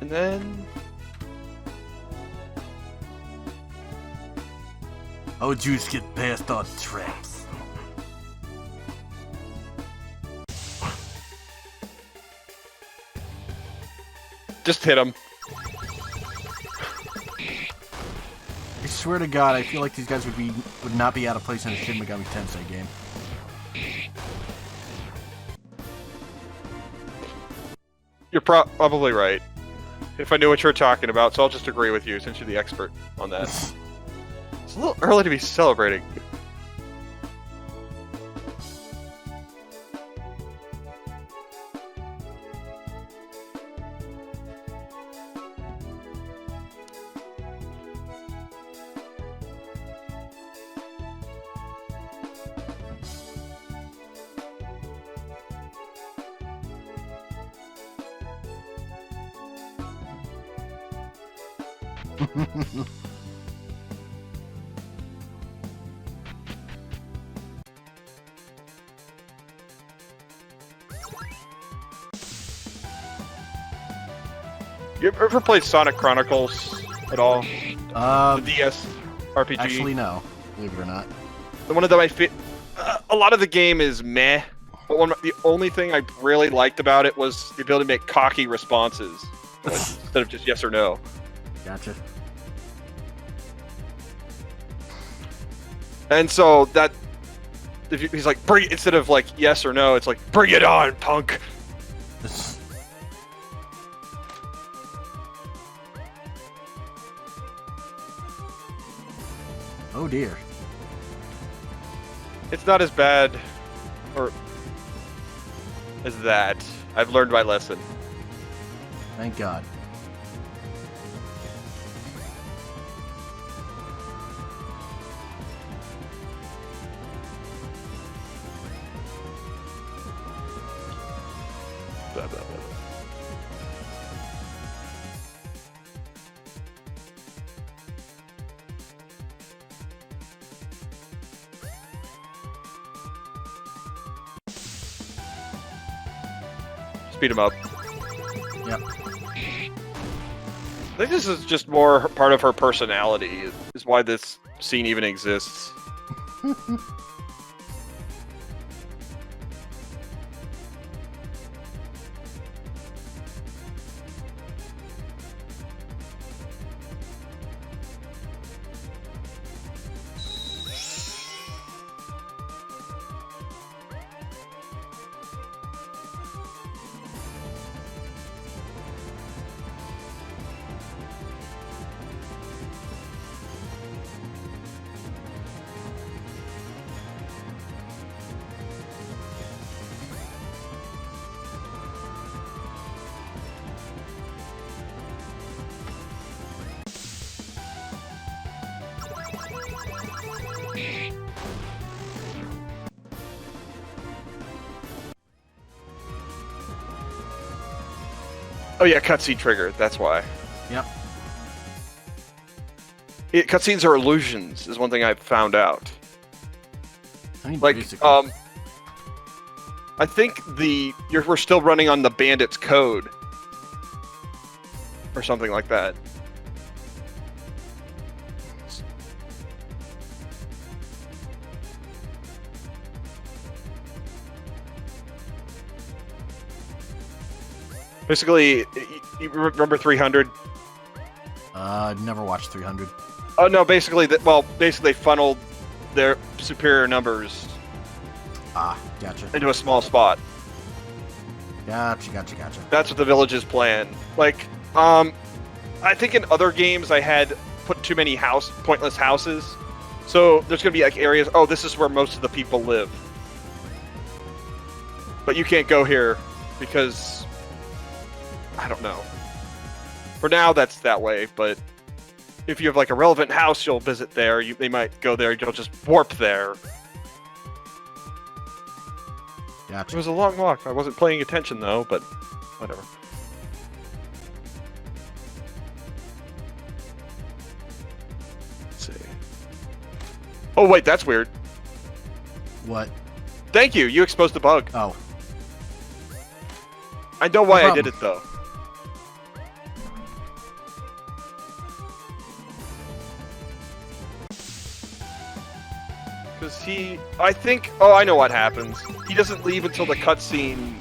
And then... Oh, juice get past our traps. Just hit him. I swear to God, I feel like these guys would not be out of place in a Shin Megami Tensei game. You're probably right. If I knew what you were talking about, so I'll just agree with you since you're the expert on that. It's a little early to be celebrating. You ever played Sonic Chronicles at all? The DS RPG? Actually, no. Believe it or not. The one of them I fit. A lot of the game is meh. But the only thing I really liked about it was the ability to make cocky responses instead of just yes or no. Gotcha. And so that he's like, bring it, instead of like yes or no, it's like bring it on, punk. Oh dear. It's not as bad, or as that. I've learned my lesson. Thank God. Blah, blah, blah. Speed him up. Yep. I think this is just more part of her personality, is why this scene even exists. Oh yeah, cutscene trigger. That's why. Yep. Cutscenes are illusions, is one thing I've found out. I mean, Like, basically. I think we're still running on the bandit's code, or something like that. Basically, you remember 300? Never watched 300. Oh no, basically, basically they funneled their superior numbers Ah, gotcha. into a small spot. Gotcha. That's what the villages plan. Like, I think in other games I had put too many pointless houses. So there's gonna be like areas. Oh, this is where most of the people live, but you can't go here because I don't know. For now, that's that way. But if you have like a relevant house, you'll visit there. They might go there. You'll just warp there. It Gotcha. was a long walk. I wasn't paying attention though, but whatever. Let's see. Oh wait, that's weird. What? Thank you. You exposed the bug. Oh. I know why No I did problem. it though. Because I know what happens. He doesn't leave until the cutscene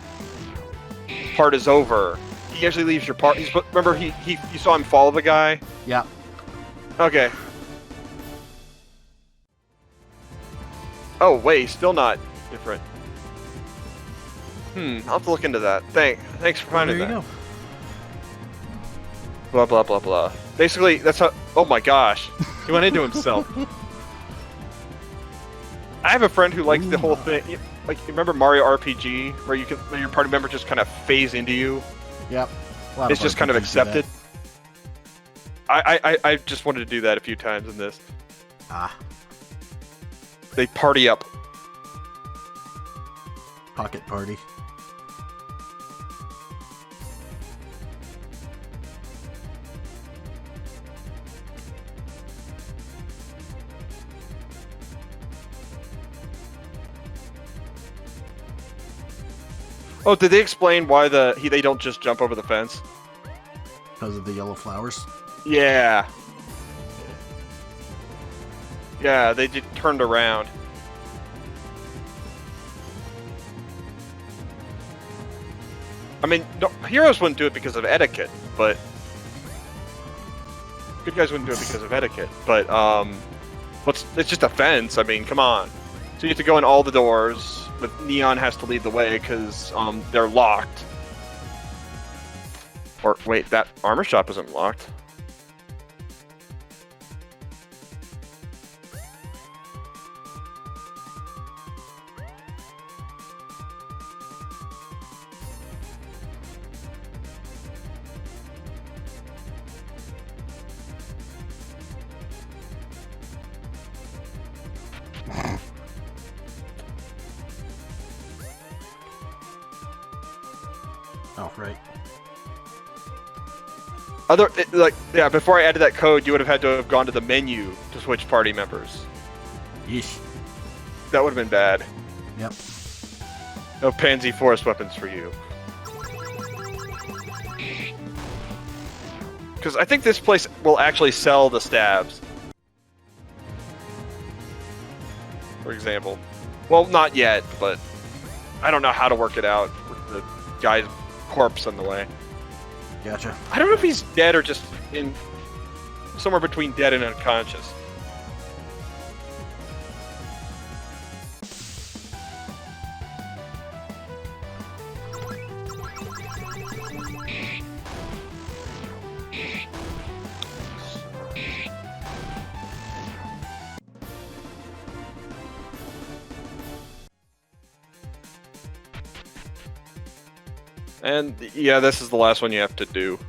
part is over. He actually leaves your part. Remember, you saw him follow the guy? Yeah. Okay. Oh, wait, still not different. I'll have to look into that. Thanks for finding There you that. go. Blah, blah, blah, blah. Basically, that's how... Oh my gosh. He went into himself. I have a friend who likes the whole thing. Like, you remember Mario RPG, where your party member just kind of phase into you? Yep. It's just kind of accepted. I just wanted to do that a few times in this. Ah. They party up. Pocket party. Oh, did they explain why they don't just jump over the fence? Because of the yellow flowers. Yeah. Yeah, they just turned around. I mean, no, heroes wouldn't do it because of etiquette, but good guys wouldn't do it because of etiquette. But it's just a fence. I mean, come on. So you have to go in all the doors, but Neon has to lead the way because they're locked. Or wait, that armor shop isn't locked. Oh, right. Before I added that code, you would have had to have gone to the menu to switch party members. Yeesh. That would have been bad. Yep. No pansy forest weapons for you. Because I think this place will actually sell the stabs. For example. Well, not yet, but I don't know how to work it out with the guy's corpse in the way. Gotcha. I don't know if he's dead or just in somewhere between dead and unconscious. And yeah, this is the last one you have to do.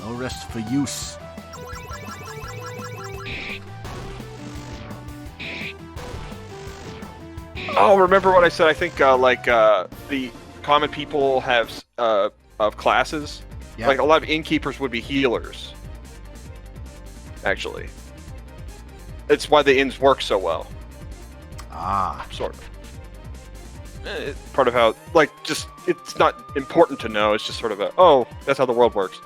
No rest for use. Oh, remember what I said? I think the common people have of classes. Yeah. Like a lot of innkeepers would be healers. Actually, it's why the inns work so well. Ah. Sort of. It's part of how, like, just it's not important to know. It's just sort of a that's how the world works.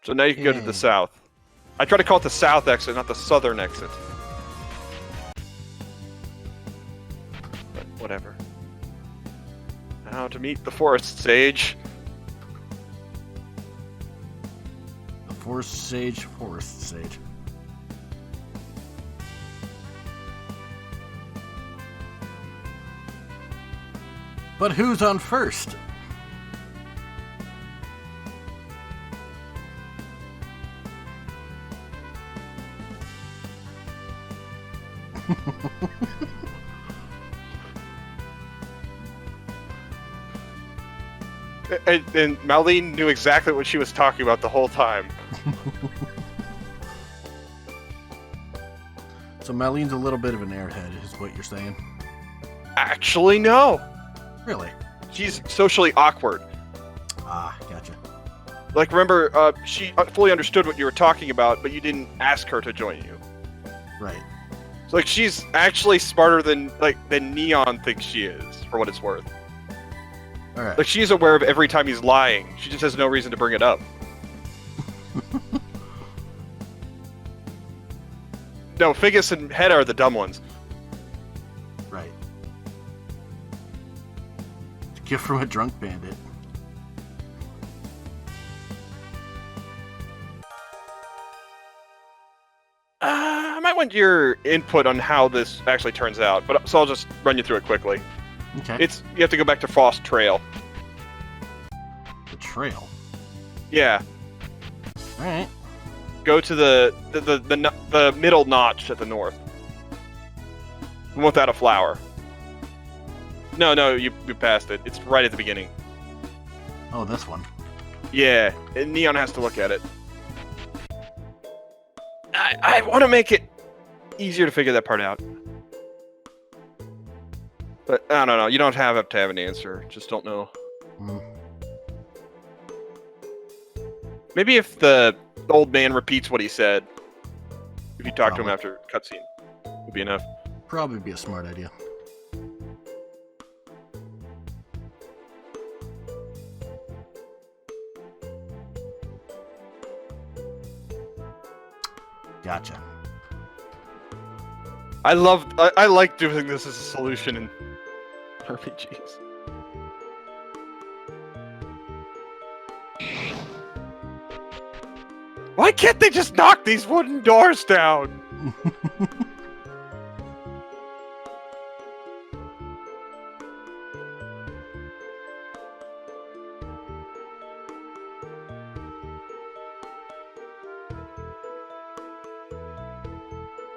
So now you can go to the south. I try to call it the south exit, not the southern exit. But whatever. Now to meet the forest sage. The forest sage. But who's on first? And Marlene knew exactly what she was talking about the whole time. So Marlene's a little bit of an airhead, is what you're saying? Actually, no. Really? She's socially awkward. Ah, gotcha. Like, remember, she fully understood what you were talking about, but you didn't ask her to join you. Right. So, like, she's actually smarter than Neon thinks she is, for what it's worth. All right. Like, she's aware of every time he's lying. She just has no reason to bring it up. No, Figgis and Hedda are the dumb ones. Right. It's a gift from a drunk bandit. I might want your input on how this actually turns out, but so I'll just run you through it quickly. Okay. You have to go back to Frost Trail. The trail. Yeah. All right. Go to the middle notch at the north. Without a flower. No, you passed it. It's right at the beginning. Oh, this one. Yeah, and Neon has to look at it. I want to make it easier to figure that part out. But I don't know. You don't have to have an answer. Just don't know. Mm. Maybe if the old man repeats what he said, if you talk to him Probably. after cutscene, would be enough. Probably be a smart idea. Gotcha. I like doing this as a solution in RPGs. Why can't they just knock these wooden doors down?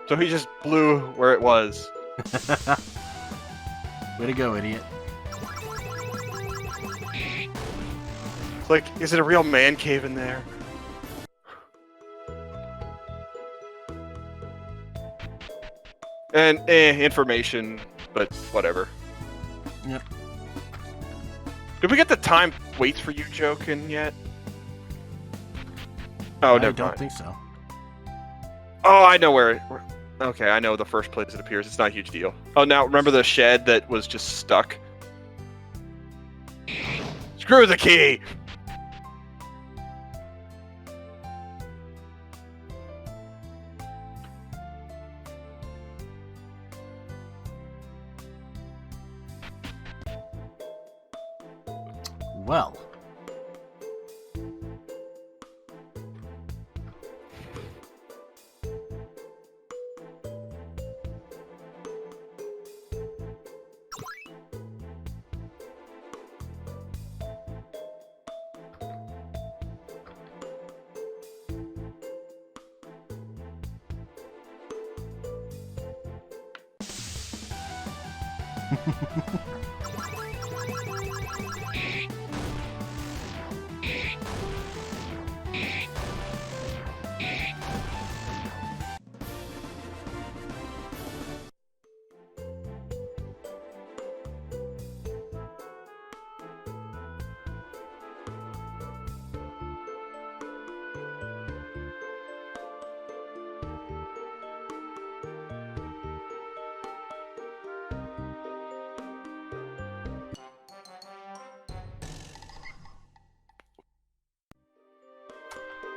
So he just blew where it was. Way to go, idiot. It's like, is it a real man cave in there? And information, but whatever. Yep. Did we get the time waits for you joke in yet? Oh, I never don't mind. think so. Oh, I know where. Okay, I know the first place it appears. It's not a huge deal. Oh, now remember the shed that was just stuck? Screw the key! Well.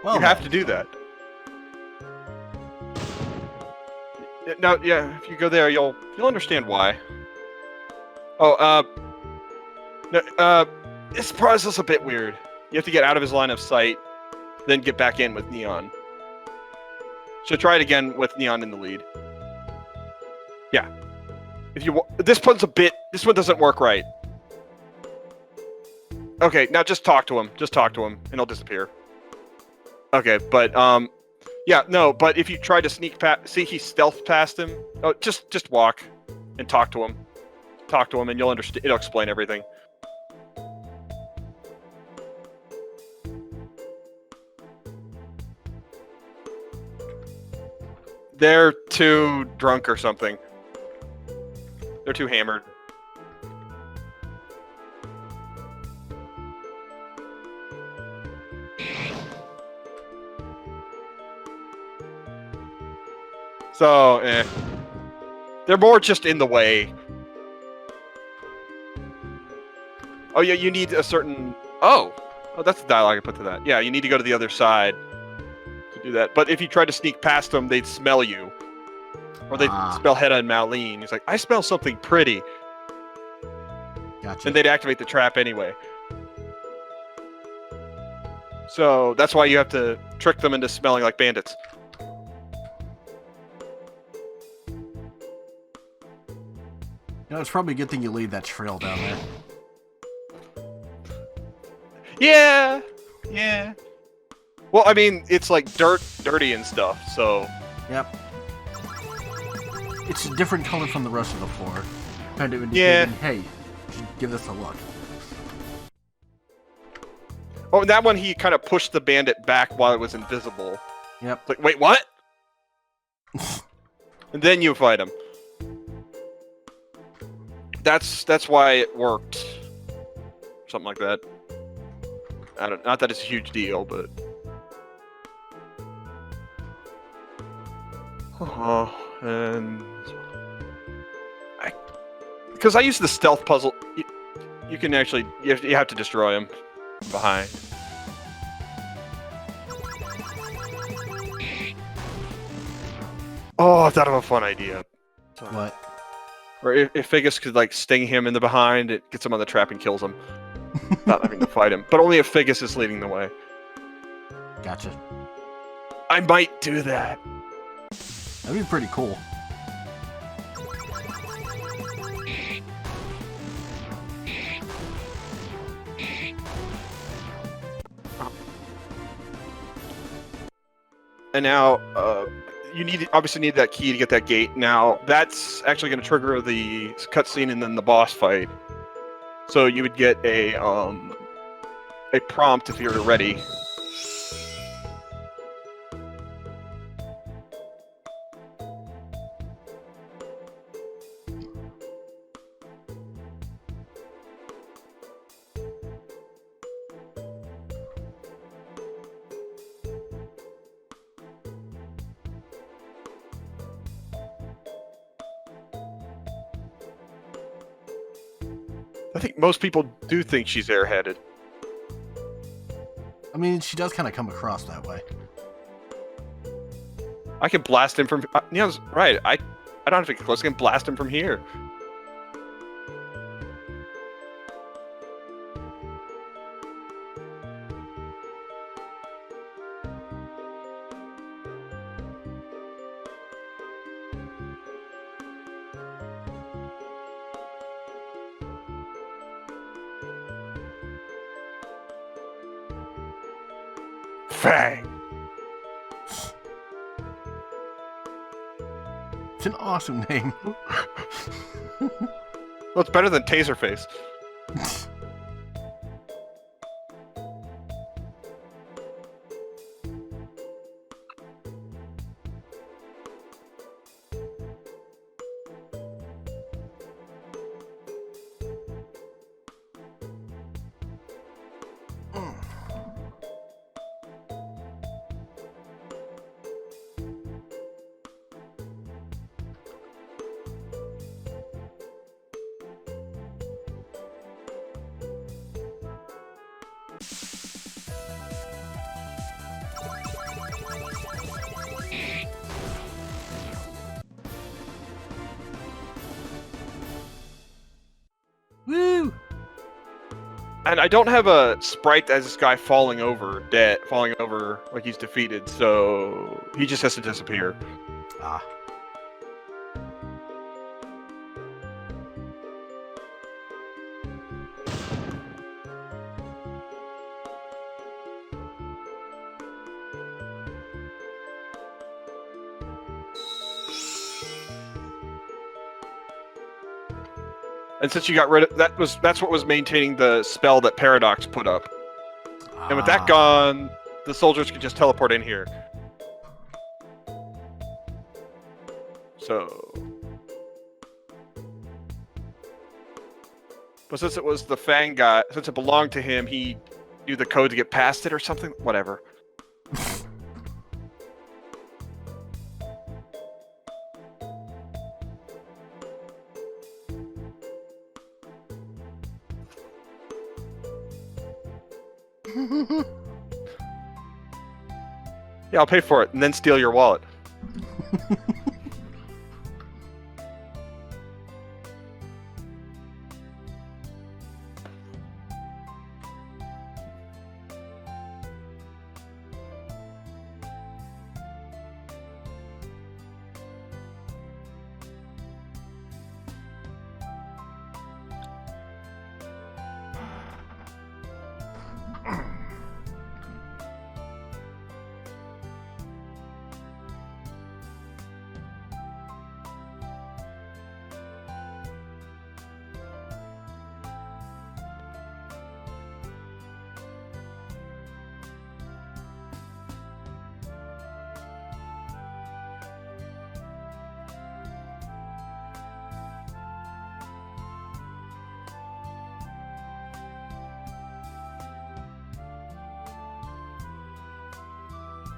Well, You have then. to do that. Now, yeah, if you go there, you'll understand why. Oh, this process is a bit weird. You have to get out of his line of sight, then get back in with Neon. So try it again with Neon in the lead. Yeah. If you this one doesn't work right. Okay, now just talk to him. Just talk to him, and he'll disappear. Okay, but yeah, no. But if you try to sneak past, see, he stealth past him. Oh, just walk and talk to him. Talk to him, and you'll understand. It'll explain everything. They're too drunk or something. They're too hammered. So, they're more just in the way. Oh, yeah, you need a certain... Oh, that's the dialogue I put to that. Yeah, you need to go to the other side to do that. But if you try to sneak past them, they'd smell you. Or they'd smell Hedda and Malene. He's like, I smell something pretty. Gotcha. And they'd activate the trap anyway. So, that's why you have to trick them into smelling like bandits. You know, it's probably a good thing you leave that trail down there. Yeah, yeah. Well, I mean, it's like dirty and stuff, so... Yep. It's a different color from the rest of the floor. Kind of Yeah. indicating, hey, give this a look. Oh, and that one, he kind of pushed the bandit back while it was invisible. Yep. It's like, wait, what? And then you fight him. That's why it worked. Something like that. Not that it's a huge deal, but... And... Because I use the stealth puzzle, you can actually... You have to destroy him from behind. Oh, I thought of a fun idea. What? Or if Figgis could, like, sting him in the behind, it gets him on the trap and kills him. Not having to fight him. But only if Figgis is leading the way. Gotcha. I might do that. That'd be pretty cool. And now, you obviously need that key to get that gate. Now, that's actually going to trigger the cutscene and then the boss fight. So you would get a prompt if you're ready. I think most people do think she's airheaded. I mean, she does kind of come across that way. I can blast him from... Neil's right. I don't have to get close. I can blast him from here. Fang! It's an awesome name. Well, it's better than Taserface. Woo! And I don't have a sprite as this guy falling over like he's defeated, so he just has to disappear. Ah. And since you got rid of that's what was maintaining the spell that Paradox put up. And with that gone, the soldiers can just teleport in here. So, but since it was the Fang guy, since it belonged to him, he knew the code to get past it or something. Whatever. Yeah, I'll pay for it and then steal your wallet.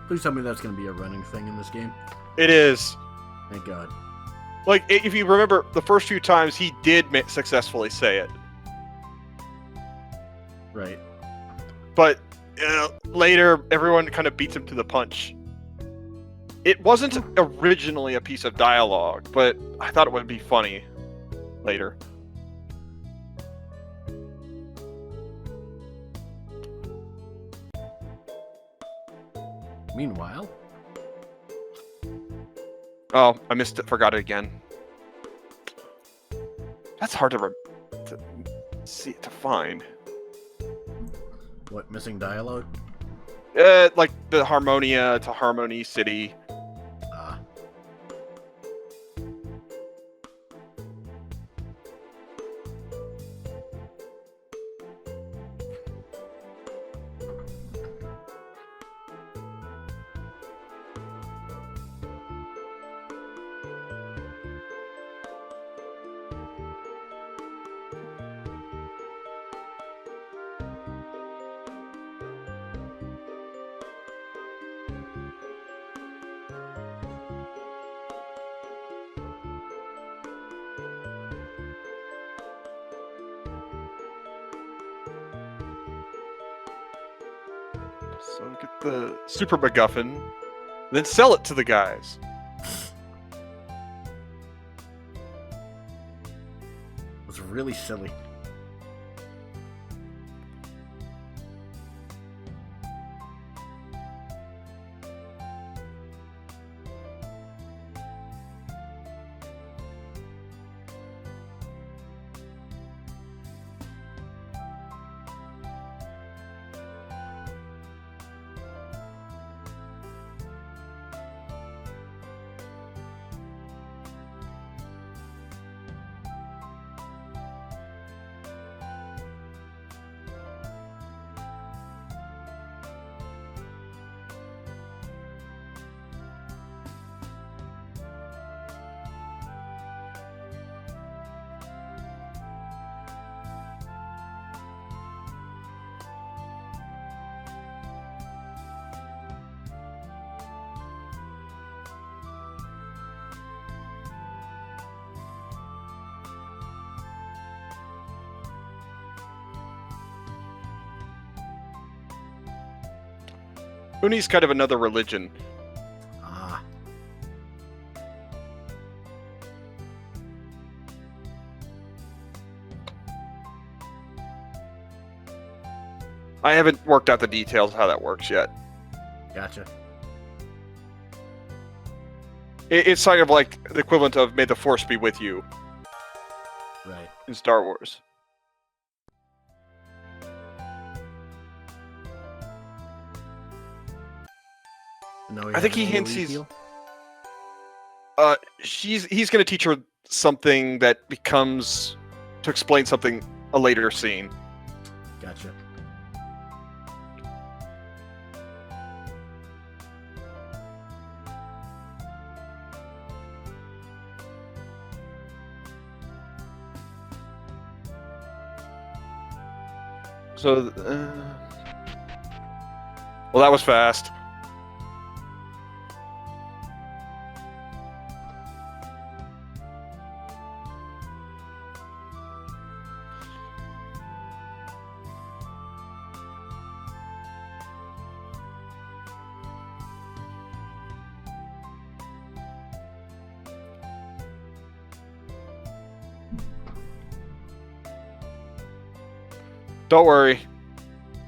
Please tell me that's going to be a running thing in this game. It is. Thank God. Like, if you remember, the first few times he did successfully say it. Right. But later, everyone kind of beats him to the punch. It wasn't originally a piece of dialogue, but I thought it would be funny later. Meanwhile... Oh, I missed it. Forgot it again. That's hard to find. What, missing dialogue? Like the Harmonia to Harmony City. Ah. So get the Super MacGuffin, then sell it to the guys. It was really silly. Uni's kind of another religion. Ah. I haven't worked out the details of how that works yet. Gotcha. It's kind of like the equivalent of "May the Force be with you" Right. in Star Wars. No, I think he hints he's. He's going to teach her something that becomes to explain something a later scene. Gotcha. So, well, that was fast. Don't worry.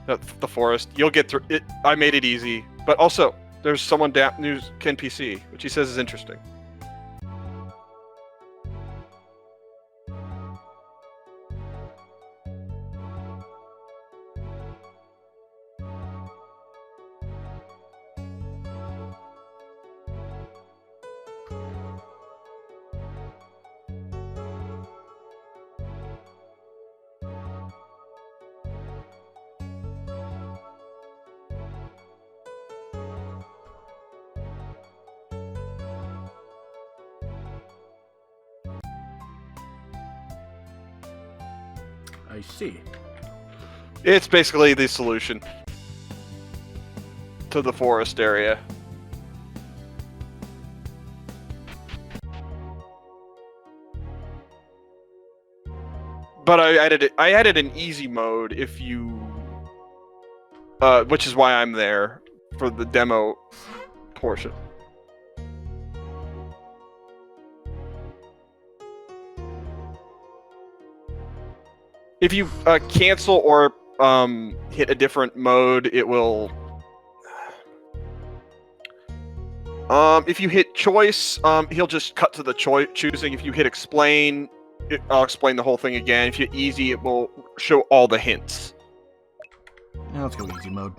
The forest. You'll get through it. I made it easy. But also, there's someone down who's NPC, which he says is interesting. I see. It's basically the solution to the forest area. But I added an easy mode if you which is why I'm there for the demo portion. If you cancel or hit a different mode, it will. If you hit choice, he'll just cut to the choosing. If you hit explain, I'll explain the whole thing again. If you hit easy, it will show all the hints. Yeah, let's go easy mode.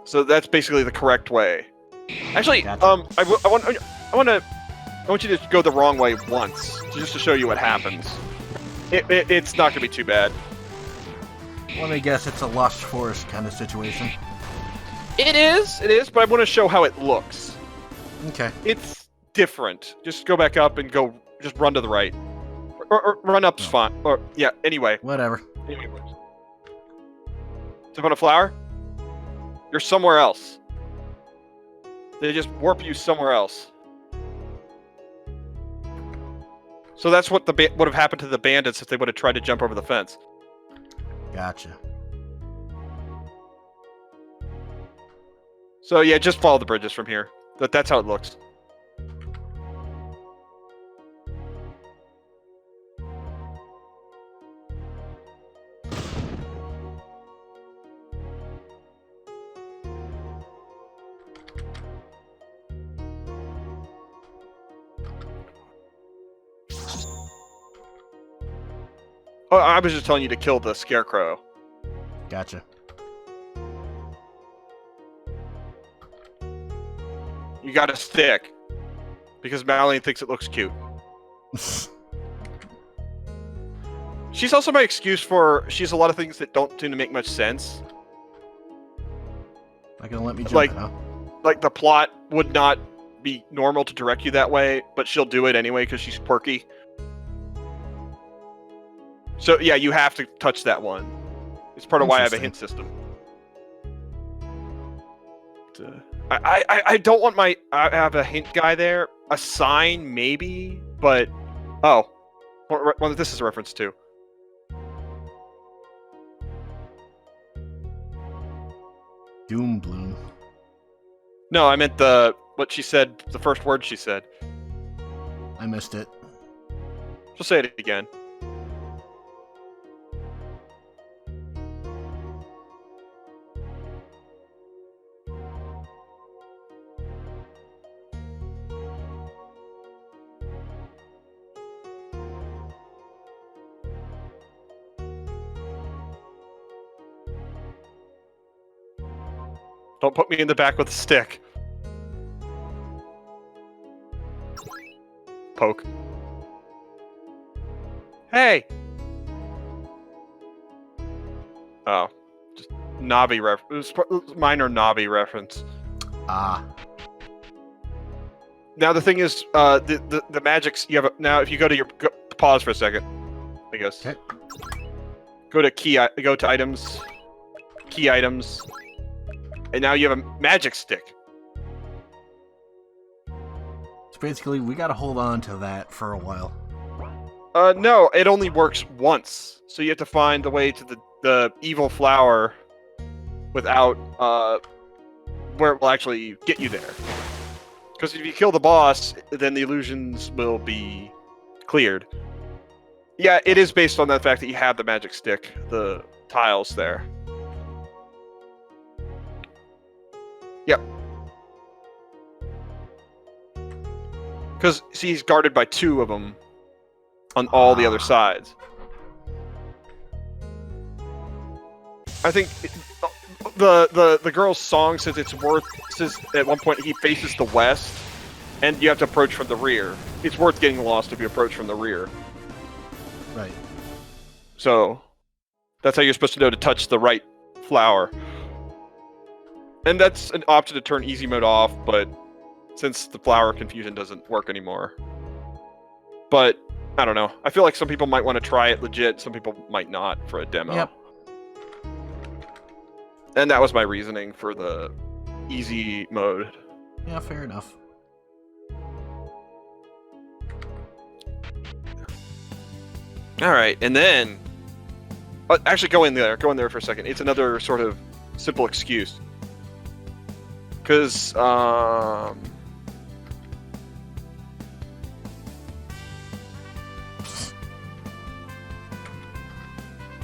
So that's basically the correct way. Actually, Gotcha. I want you to go the wrong way once, just to show you what happens. It's not going to be too bad. Let me guess, it's a lush forest kind of situation. It is, but I want to show how it looks. Okay. It's different. Just go back up and just run to the right. Or run up's fine. Or, yeah, anyway. Whatever. Anyway. Step on a flower? You're somewhere else. They just warp you somewhere else. So that's what would have happened to the bandits if they would have tried to jump over the fence. Gotcha. So yeah, just follow the bridges from here. That's how it looks. Oh, I was just telling you to kill the scarecrow. Gotcha. You got a stick. Because Madeline thinks it looks cute. She's also my excuse for... She has a lot of things that don't seem to make much sense. Not gonna let me jump Like- it, huh? Like, the plot would not be normal to direct you that way, but she'll do it anyway because she's quirky. So, yeah, you have to touch that one. It's part of why I have a hint system. I don't want I have a hint guy there. A sign, maybe, but... Oh. Well, this is a reference to. Doom Bloom. No, I meant what she said, the first word she said. I missed it. Just say it again. Don't put me in the back with a stick. Poke. Hey! Oh. Just Navi reference. Minor Navi reference. Ah. Now the thing is, the magics you have now. If you go to your pause for a second, I guess. Okay. Go to items, key items, and now you have a magic stick. So basically, we gotta hold on to that for a while. No, it only works once, so you have to find the way to the evil flower without where it will actually get you there. Because if you kill the boss, then the illusions will be cleared. Yeah, it is based on the fact that you have the magic stick, the tiles there. Yep. Because, see, he's guarded by 2 of them on all the other sides. I think the girl's song says says at one point he faces the west, and you have to approach from the rear. It's worth getting lost if you approach from the rear. Right. So, that's how you're supposed to know to touch the right flower. And that's an option to turn easy mode off, but since the flower confusion doesn't work anymore. But, I don't know. I feel like some people might want to try it legit, some people might not for a demo. Yep. And that was my reasoning for the easy mode. Yeah, fair enough. Alright, and then... actually, go in there for a second. It's another sort of simple excuse. Because,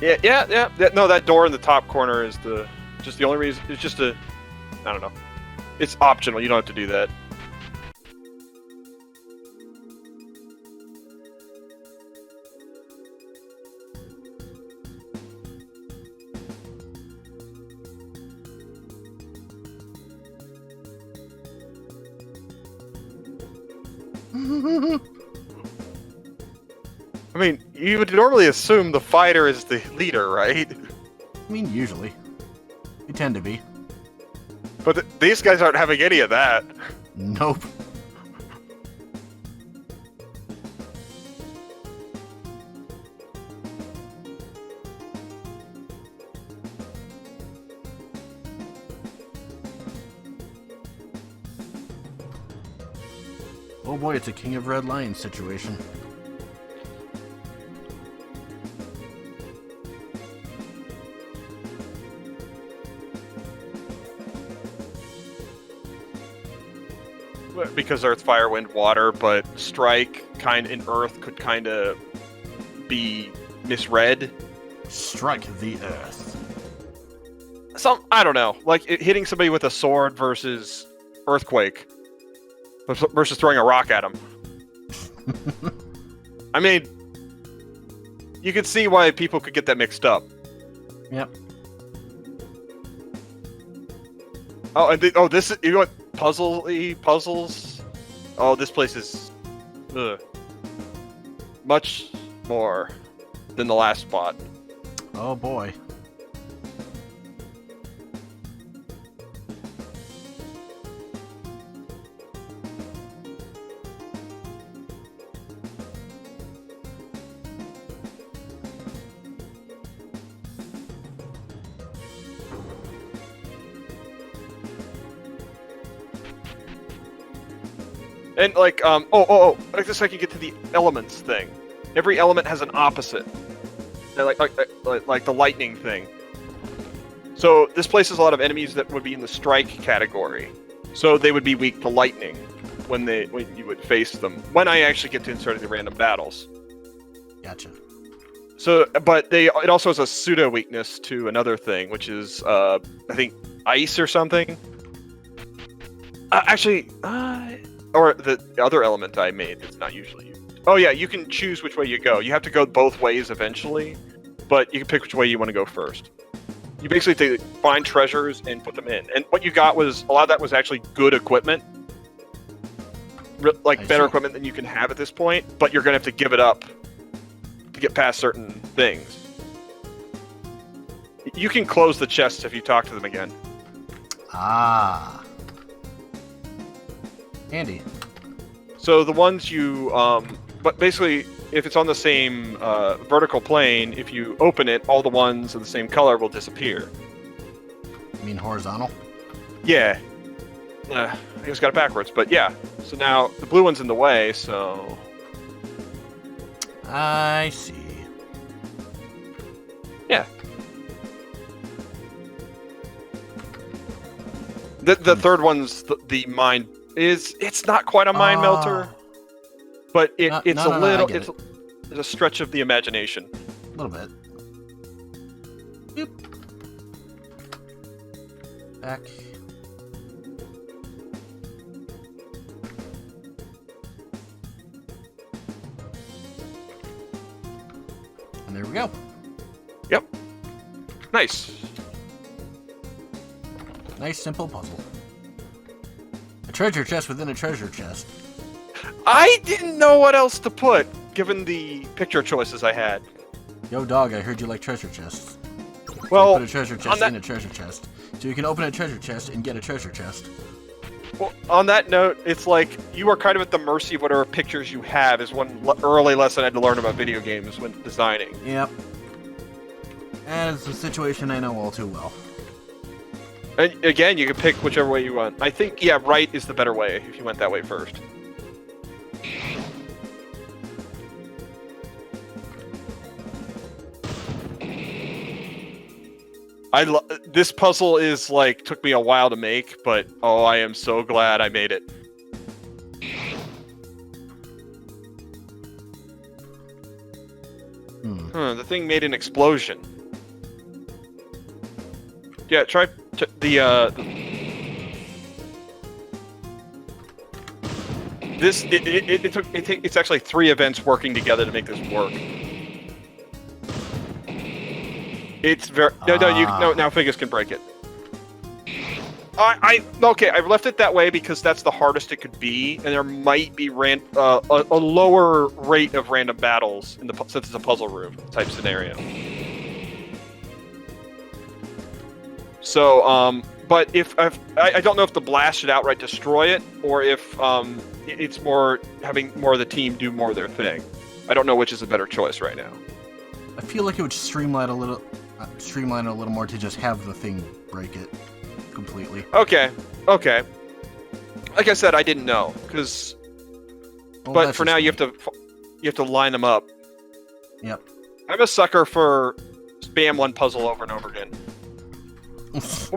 Yeah, no, that door in the top corner is just the only reason. It's just I don't know. It's optional. You don't have to do that. I mean, you would normally assume the fighter is the leader, right? I mean, usually. They tend to be. But these guys aren't having any of that. Nope. Oh boy, it's a King of Red Lions situation. Because Earth, Fire, Wind, Water, but Strike in Earth could kind of be misread. Strike the Earth. I don't know, like hitting somebody with a sword versus Earthquake versus throwing a rock at them. I mean, you could see why people could get that mixed up. Yep. Oh, and this you want puzzles? Oh, this place is much more than the last spot. Oh boy. And like, I guess I can get to the elements thing. Every element has an opposite. Like the lightning thing. So this places a lot of enemies that would be in the strike category. So they would be weak to lightning when you would face them. When I actually get to insert the random battles. Gotcha. So, but it also has a pseudo weakness to another thing, which is I think ice or something. Or the other element I made that's not usually used. Oh yeah, you can choose which way you go. You have to go both ways eventually, but you can pick which way you want to go first. You basically find treasures and put them in. And what you got was, a lot of that was actually good equipment. Like better equipment than you can have at this point, but you're going to have to give it up to get past certain things. You can close the chests if you talk to them again. Ah. Handy. So the ones you, but basically, if it's on the same vertical plane, if you open it, all the ones of the same color will disappear. You mean horizontal? Yeah. I just got it backwards, but yeah. So now the blue one's in the way, so... I see. Yeah. The third one's the mine it's not quite a mine melter, but it's a stretch of the imagination. A little bit. Boop. Back. And there we go. Yep. Nice. Nice, simple puzzle. A treasure chest within a treasure chest. I didn't know what else to put, given the picture choices I had. Yo, dog, I heard you like treasure chests. Well, put a treasure chest in a treasure chest. So you can open a treasure chest and get a treasure chest. Well, on that note, it's like you are kind of at the mercy of whatever pictures you have, is one early lesson I had to learn about video games when designing. Yep. And it's a situation I know all too well. And again, you can pick whichever way you want. I think, yeah, right is the better way if you went that way first. This puzzle is like, took me a while to make, but oh, I am so glad I made it. The thing made an explosion. Yeah, try it's actually 3 events working together to make this work. It's very now Figus can break it. Okay, I've left it that way because that's the hardest it could be, and there might be a lower rate of random battles since it's a puzzle room type scenario. So, but if I don't know if the blast should outright destroy it, or if it's more having more of the team do more of their thing. I don't know which is a better choice right now. I feel like it would streamline it a little more to just have the thing break it completely. Okay. Like I said, I didn't know because, but for now you have to line them up. Yep. I'm a sucker for spam one puzzle over and over again.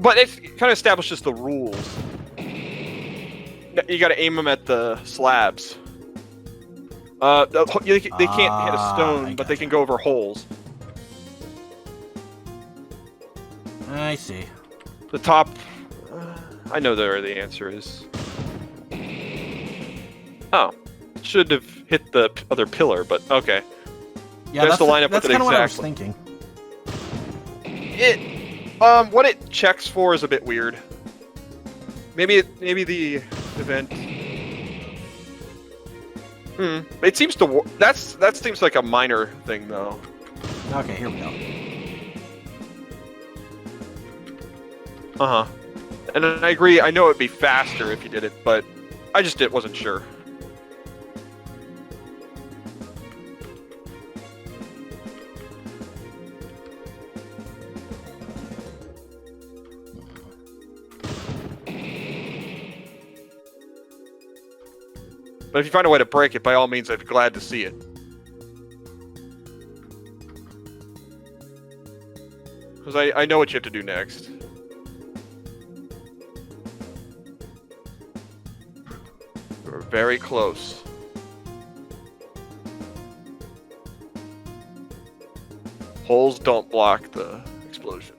But it kind of establishes the rules. You got to aim them at the slabs. They can't hit a stone, but they can go over holes. I see. The top... I know where the answer is. Oh. Should have hit the other pillar, but okay. Yeah, that's kind of what I was thinking. What it checks for is a bit weird. Maybe the event... It seems to... That seems like a minor thing, though. Okay, here we go. Uh-huh. And I agree, I know it'd be faster if you did it, but I just wasn't sure. But if you find a way to break it, by all means, I'd be glad to see it. Because I know what you have to do next. very close. Holes don't block the explosion.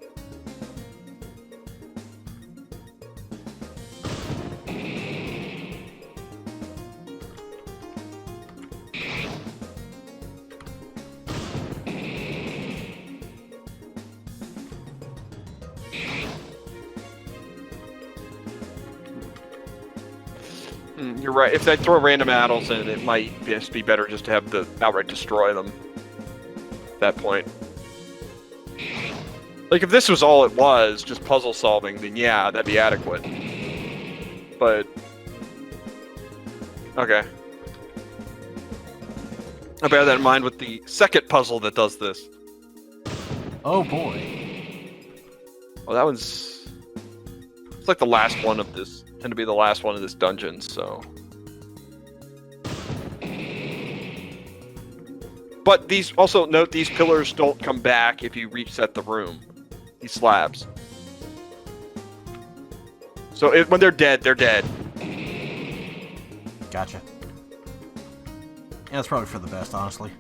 You're right. If they throw random addles in, it might just be better just to have the outright destroy them at that point. Like, if this was all it was, just puzzle solving, then yeah, that'd be adequate. But... okay. I'll bear that in mind with the second puzzle that does this. Oh boy. Oh, that one's... it's like the last one of this. Tend to be the last one of this dungeon, so... but these... also note, these pillars don't come back if you reset the room. These slabs. So when they're dead, they're dead. Gotcha. Yeah, that's probably for the best, honestly.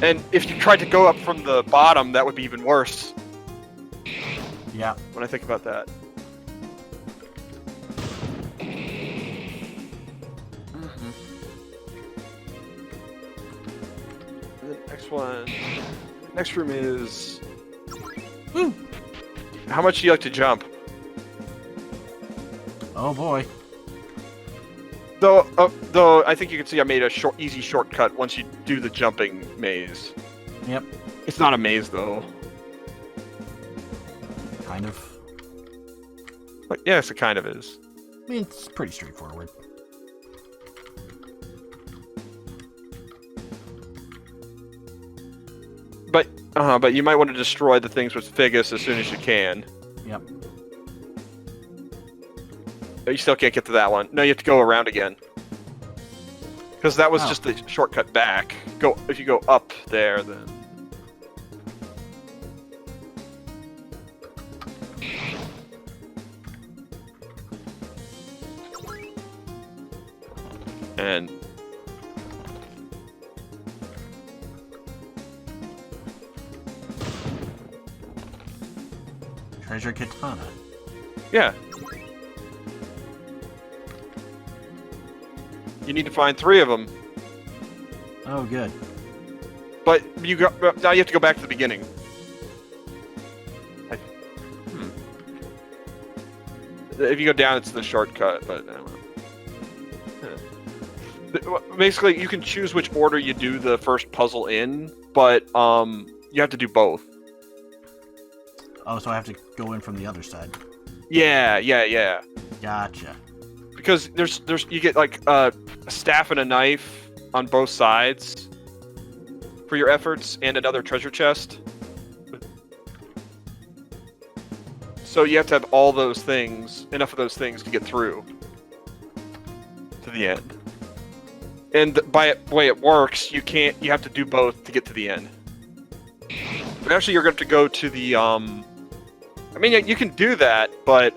And if you tried to go up from the bottom, that would be even worse. Yeah. When I think about that. And the next one... next room is... woo! How much do you like to jump? Oh boy. Though I think you can see I made a easy shortcut once you do the jumping maze. Yep. It's not a maze though. Kind of. But yes, it kind of is. I mean, it's pretty straightforward. But you might want to destroy the things with Figus as soon as you can. Yep. But you still can't get to that one. No, you have to go around again. Because that was just the shortcut back. If you go up there, then... and... Treasure Katana. yeah. You need to find 3 of them. Oh, good. But now you have to go back to the beginning. If you go down, it's the shortcut, but... basically, you can choose which order you do the first puzzle in, but you have to do both. Oh, so I have to go in from the other side. Yeah. Gotcha. Because there's you get like a staff and a knife on both sides for your efforts, and another treasure chest. So you have to have all those things, enough of those things to get through to the end. And by the way it works, you have to do both to get to the end. But actually, you're going to go to the I mean, you can do that, but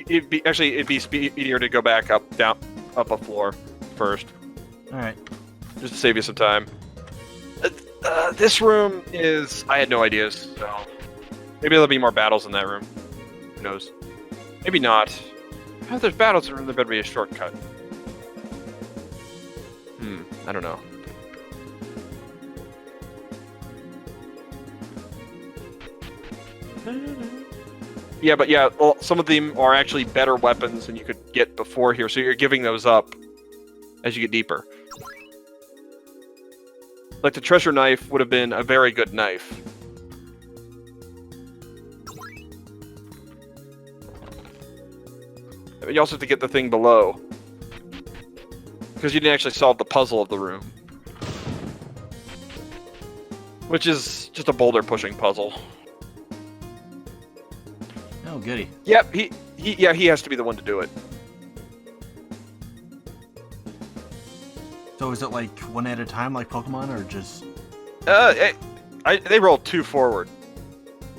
it'd be speedier to go back up a floor first. All right. Just to save you some time. This room is... I had no ideas, so... maybe there'll be more battles in that room. Who knows? Maybe not. If there's battles in the room, there better be a shortcut. I don't know. Yeah, but yeah, well, some of them are actually better weapons than you could get before here, so you're giving those up as you get deeper. Like the treasure knife would have been a very good knife. But you also have to get the thing below. Because you didn't actually solve the puzzle of the room. Which is just a boulder pushing puzzle. Oh, goody. Yep, he has to be the one to do it. So is it like one at a time like Pokemon, or just... They rolled 2 forward.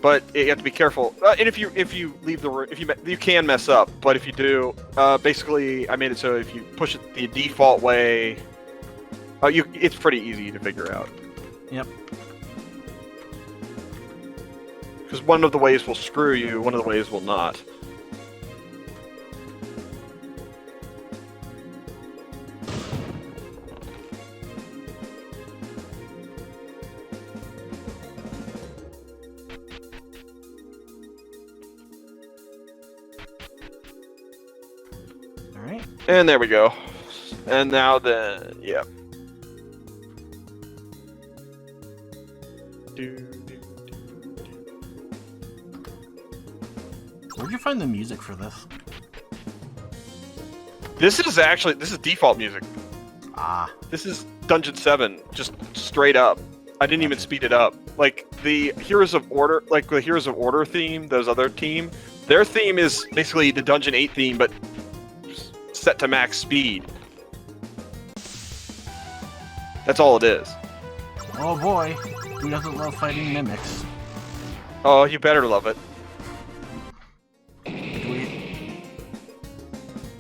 but you have to be careful. And if you leave the room, you can mess up. But if you do, basically, I made it so if you push it the default way, it's pretty easy to figure out. Yep. Because one of the ways will screw you, one of the ways will not. All right. And there we go. And now then, yeah. Where'd you find the music for this? This is default music. Ah. This is Dungeon 7, just straight up. I didn't even speed it up. Like the Heroes of Order, theme, those other team, their theme is basically the Dungeon 8 theme, but set to max speed. That's all it is. Oh boy, who doesn't love fighting mimics? Oh, you better love it.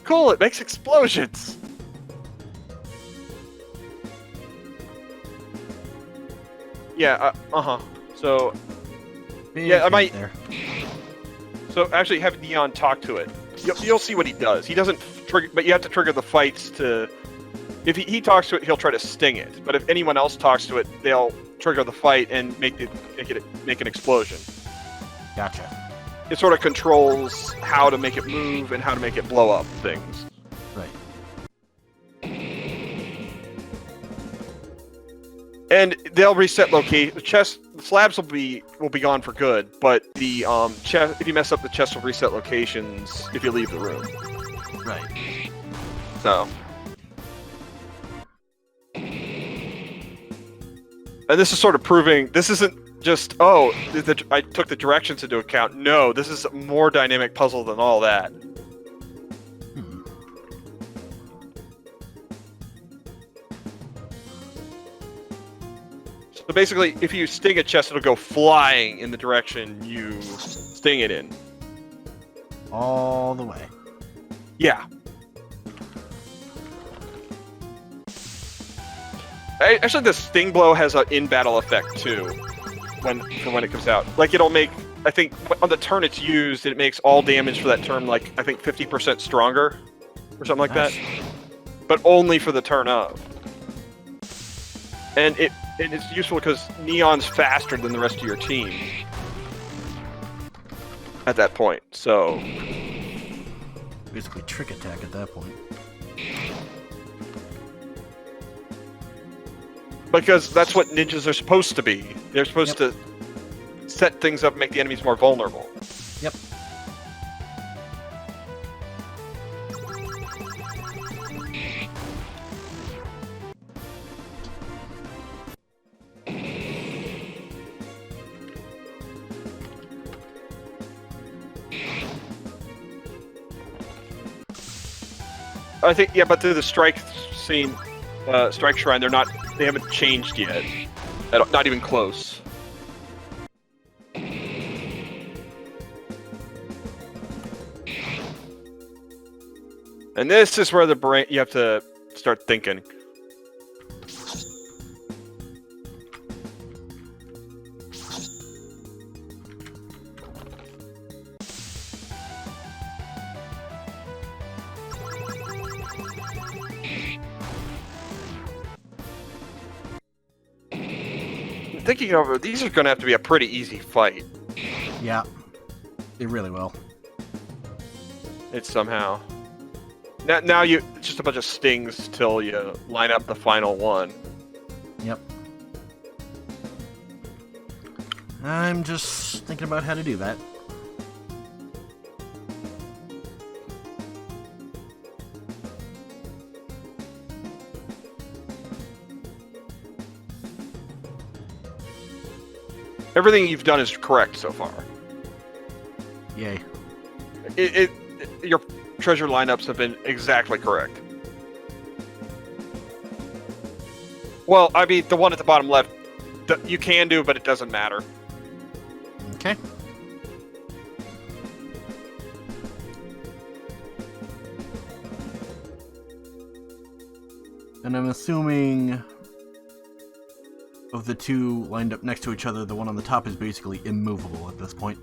Cool, it makes explosions. Yeah, So, yeah, I might. There. So actually, have Neon talk to it. You'll see what he does. He doesn't trigger, but you have to trigger the fights to. If he talks to it, he'll try to sting it. But if anyone else talks to it, they'll trigger the fight and make an explosion. Gotcha. It sort of controls how to make it move and how to make it blow up things. Right. And they'll reset location. The slabs will be gone for good, but the chest, if you mess up, the chest will reset locations if you leave the room. Right. So. And this is sort of proving this isn't just I took the directions into account. No, this is a more dynamic puzzle than all that. So basically, if you sting a chest, it'll go flying in the direction you sting it in. All the way. Yeah. Actually, the sting blow has an in-battle effect too, when it comes out. Like it'll make, I think, on the turn it's used, it makes all damage for that turn like I think 50% stronger, or something like that. But only for the turn of. And it's useful because Neon's faster than the rest of your team at that point. So basically, trick attack at that point. Because that's what ninjas are supposed to be. They're supposed to set things up and make the enemies more vulnerable. Yep. I think, yeah, but through the strike scene, strike shrine, they haven't changed yet. Not even close. And this is where you have to start thinking. Thinking over, these are going to have to be a pretty easy fight. Yeah, it really will. It's somehow. Now it's just a bunch of stings till you line up the final one. Yep. I'm just thinking about how to do that. Everything you've done is correct so far. Yay. Your treasure lineups have been exactly correct. Well, I mean, the one at the bottom left, you can do, but it doesn't matter. Okay. And I'm assuming of the two lined up next to each other, the one on the top is basically immovable at this point.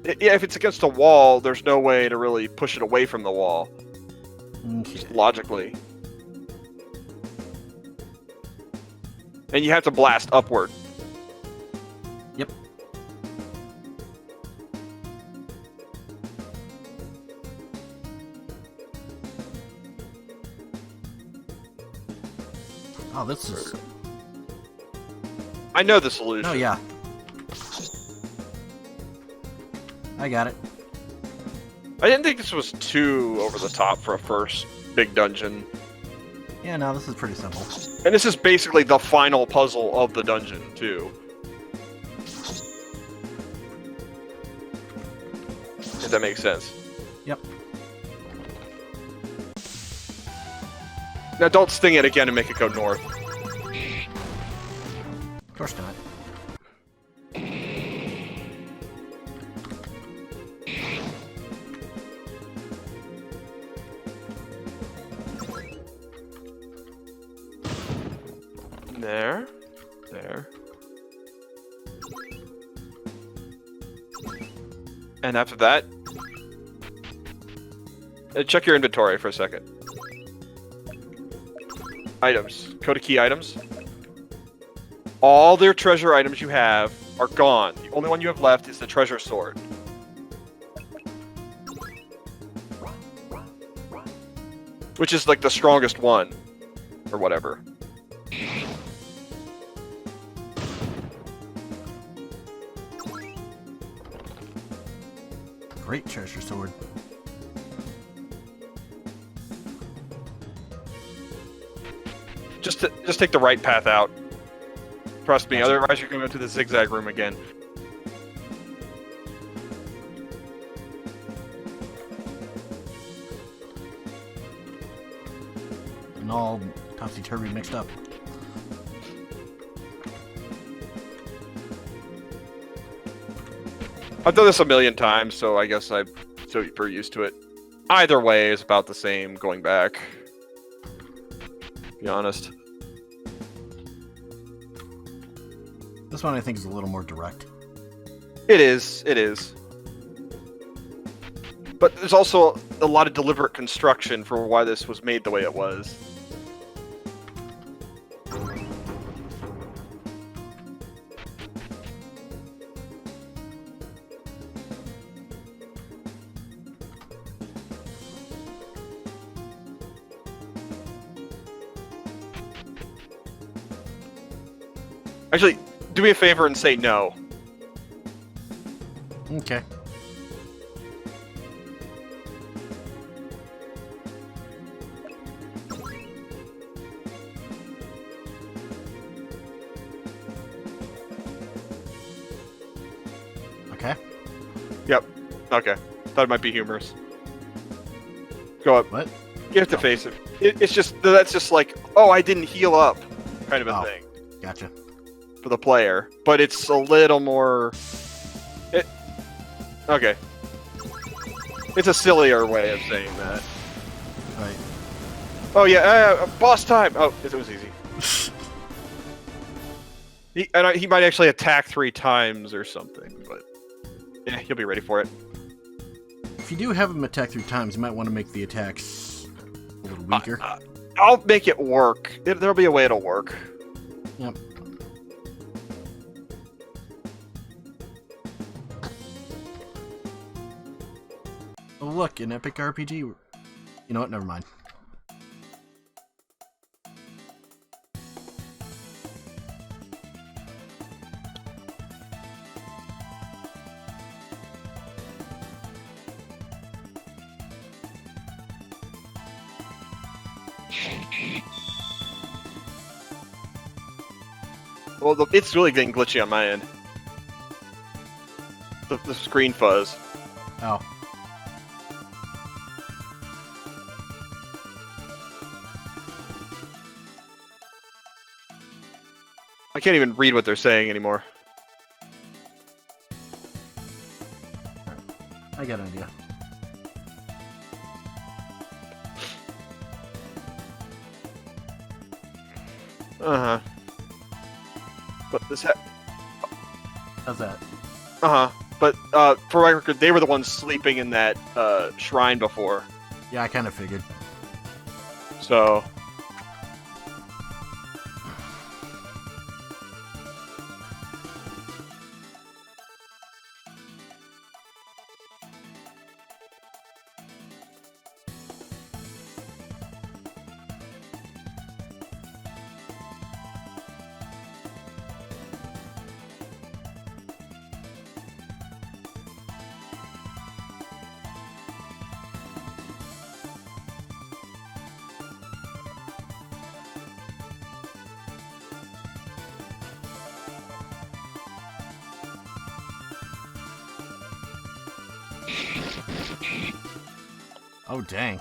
Yeah, if it's against a wall, there's no way to really push it away from the wall. Okay. Just logically. And you have to blast upward. Yep. Oh, this is... I know the solution. Oh, yeah. I got it. I didn't think this was too over the top for a first big dungeon. Yeah, no, this is pretty simple. And this is basically the final puzzle of the dungeon, too. If that makes sense. Yep. Now don't sting it again and make it go north. Of course not. There. And after that, check your inventory for a second. Items. Go to key items. All their treasure items you have are gone. The only one you have left is the treasure sword. Which is like the strongest one. Or whatever. Great treasure sword. Just take the right path out. Trust me, otherwise you're going to go to the zigzag room again. And all topsy-turvy mixed up. I've done this a million times, so I guess I'm super used to it. Either way is about the same going back. To be honest. This one I think is a little more direct. It is. But there's also a lot of deliberate construction for why this was made the way it was. Actually, do me a favor and say no. Okay. Okay. Yep. Okay. Thought it might be humorous. Go up. What? You have to face it. It's just, that's just like, oh, I didn't heal up kind of a thing. Gotcha. For the player, but it's a little more. Okay. It's a sillier way of saying that. Right. Oh yeah, boss time. Oh, it was easy. He might actually attack 3 times or something, but yeah, he'll be ready for it. If you do have him attack 3 times, you might want to make the attacks a little weaker. I'll make it work. There'll be a way it'll work. Yep. Oh, look, an epic RPG. You know what? Never mind. Well, it's really getting glitchy on my end. The screen fuzz. Oh. I can't even read what they're saying anymore. I got an idea. Uh huh. But this. How's that? But for my record, they were the ones sleeping in that shrine before. Yeah, I kind of figured. So. Oh, dang.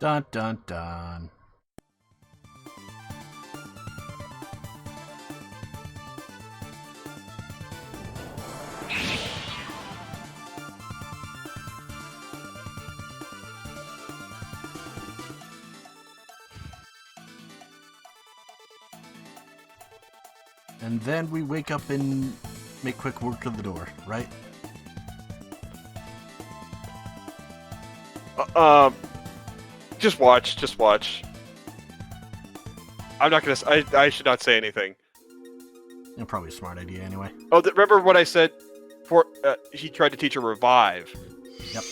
Dun dun dun. And then we wake up and make quick work of the door, right? Just watch. Just watch. I'm not gonna. I should not say anything. Probably a smart idea anyway. Oh, remember what I said? For he tried to teach her revive. Yep.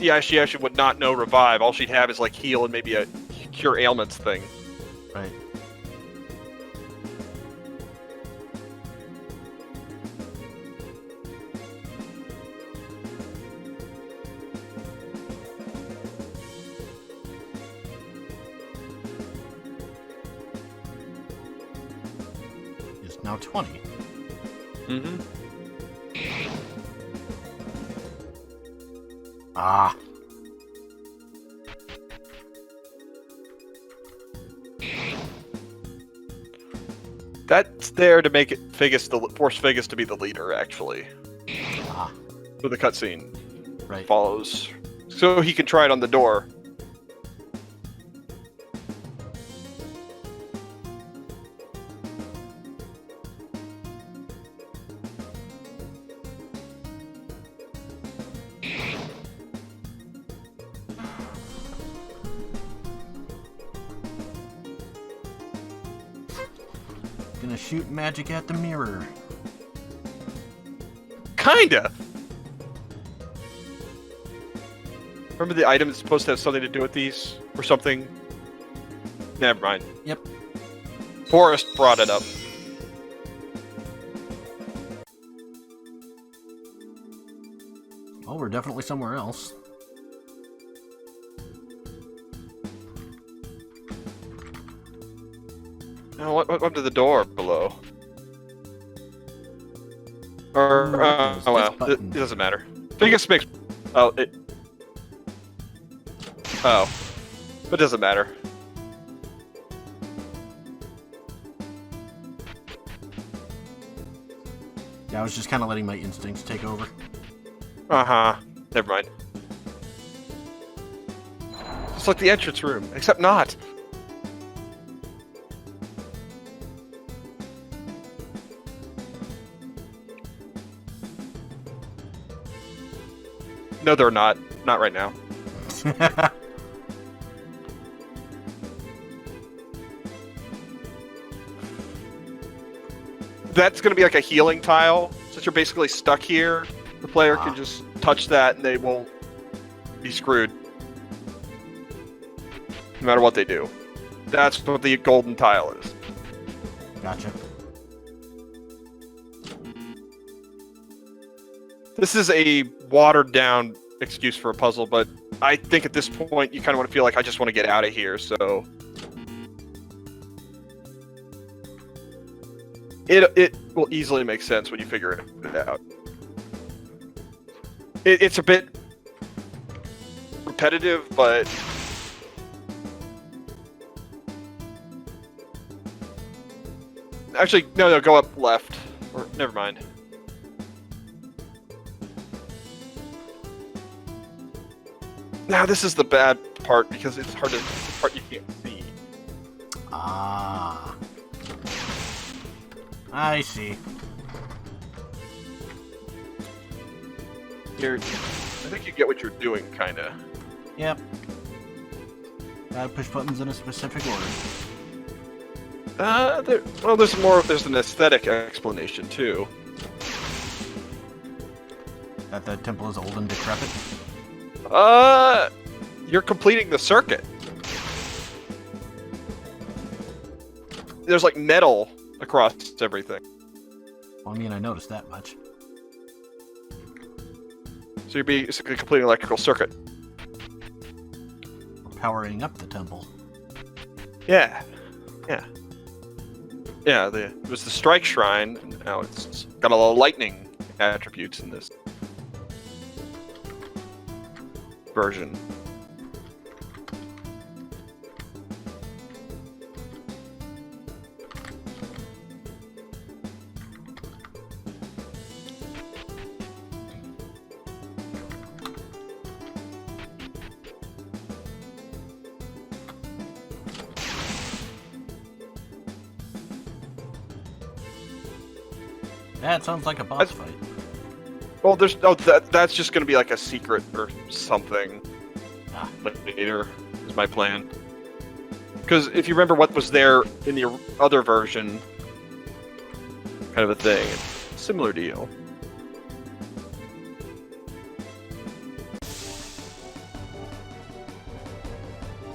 Yeah, she actually would not know revive. All she'd have is like heal and maybe a cure ailments thing. Right. Is now 20. Mm-hmm. Ah. That's there to make it force Figus to be the leader, actually. Ah. So the cutscene Right. follows, so he can try it on the door. Gonna shoot magic at the mirror. Kinda. Remember the item that's supposed to have something to do with these or something? Never mind. Yep. Forrest brought it up. Oh, we're definitely somewhere else. Oh, what happened to the door below? Or What is oh well, this button? it doesn't matter. Figus makes. Oh, it. Oh, but it doesn't matter. I was just kind of letting my instincts take over. Uh-huh. Never mind. It's like the entrance room, except not. No, they're not. Not right now. That's going to be like a healing tile. Since you're basically stuck here, the player can just touch that and they won't be screwed. No matter what they do. That's what the golden tile is. Gotcha. This is a watered-down excuse for a puzzle, but I think at this point you kind of want to feel like I just want to get out of here, so... It will easily make sense when you figure it out. It's a bit repetitive, but... Actually, no, go up left. Or, never mind. Now this is the bad part because it's hard to. It's the part you can't see. Ah. I see. I think you get what you're doing, kinda. Yep. Gotta push buttons in a specific order. There's an aesthetic explanation too. That the temple is old and decrepit? You're completing the circuit. There's like metal across everything. Well, I mean, I noticed that much. So you're basically completing an electrical circuit. We're powering up the temple. Yeah. It was the strike shrine, and now it's got a lot of lightning attributes in this version. That sounds like a boss fight. Well, that's just going to be like a secret or something. Later is my plan. Because if you remember what was there in the other version, kind of a thing, similar deal.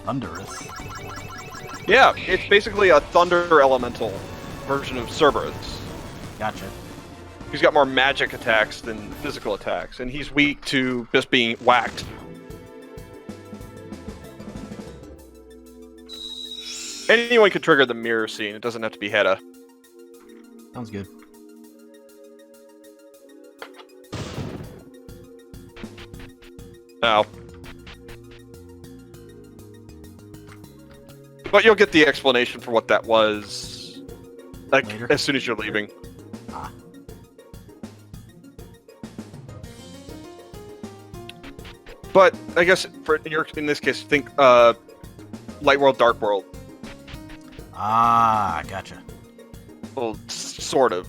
Thunderous. Yeah, it's basically a thunder elemental version of Cerberus. Gotcha. He's got more magic attacks than physical attacks, and he's weak to just being whacked. Anyone could trigger the mirror scene. It doesn't have to be Hedda. Sounds good. No. But you'll get the explanation for what that was, like, later, as soon as you're leaving. But I guess in this case, think Light World, Dark World. Ah, gotcha. Well, sort of.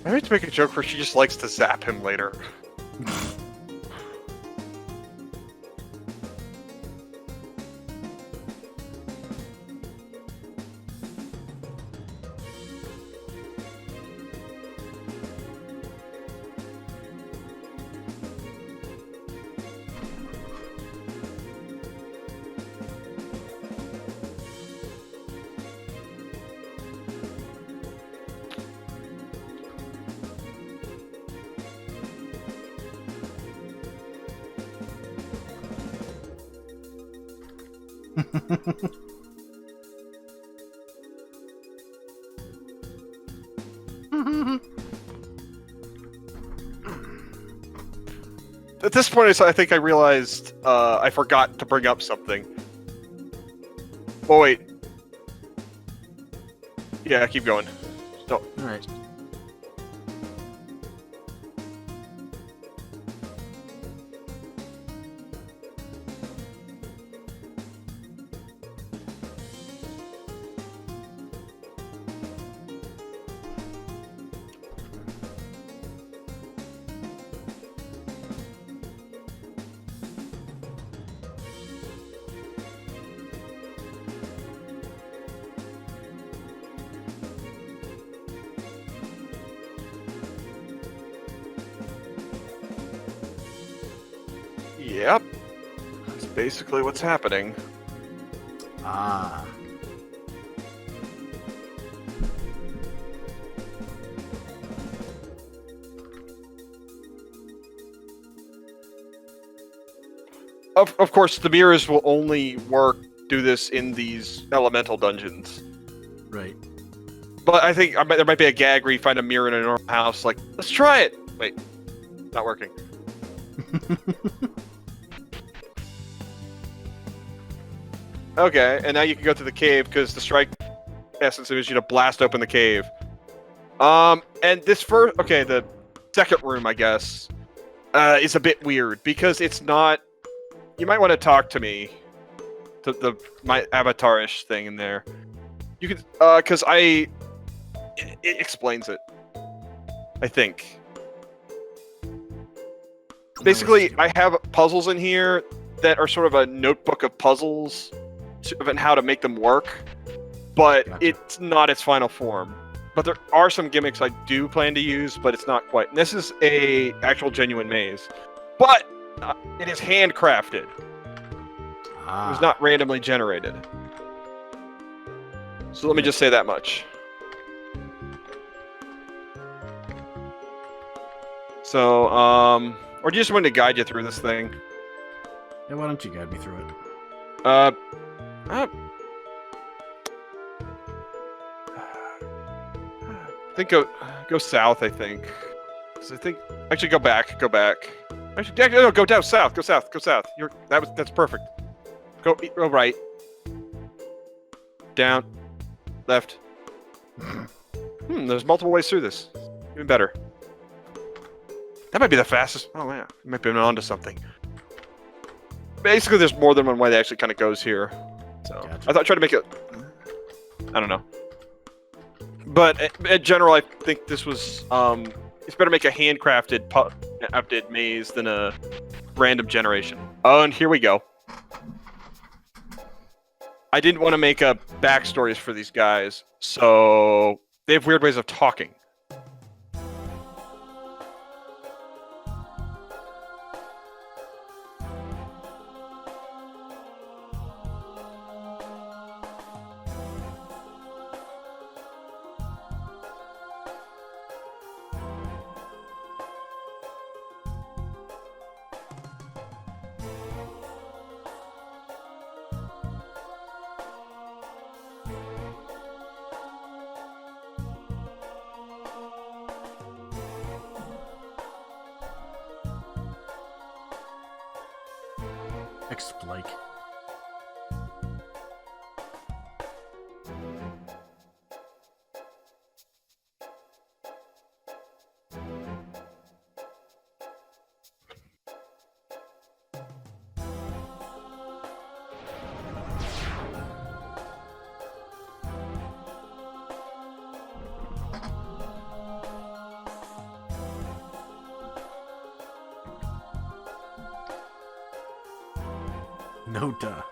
I hate to make a joke where she just likes to zap him later. At this point, I think I realized I forgot to bring up something. Oh, wait. Yeah, keep going. No. Alright. Yep. That's basically what's happening. Ah. Of course, the mirrors will only do this in these elemental dungeons. Right. But I think there might be a gag where you find a mirror in a normal house, like, let's try it! Wait, not working. Okay, and now you can go to the cave, because the strike essence is you to blast open the cave. And this the second room, I guess, is a bit weird, because it's not... You might want to talk to me, to my avatar-ish thing in there. You could, because it explains it, I think. Basically, I have puzzles in here that are sort of a notebook of puzzles and how to make them work, but Gotcha. It's not its final form. But there are some gimmicks I do plan to use, but it's not quite. And this is a actual genuine maze, but it is handcrafted. Ah. It was not randomly generated. So let me just say that much. So, or do you just want me to guide you through this thing? Yeah, why don't you guide me through it? I think go south. I think. 'Cause I think actually go back. Actually, no, go down south. Go south. That's perfect. Go right. Down. Left. There's multiple ways through this. Even better. That might be the fastest. Oh yeah, you might be onto something. Basically, there's more than one way that actually kind of goes here. So Gotcha. I thought I'd try to make it. I don't know. But in general, I think this was. It's better to make a handcrafted updated maze than a random generation. Oh, and here we go. I didn't want to make backstories for these guys, so they have weird ways of talking. Explain. No duh.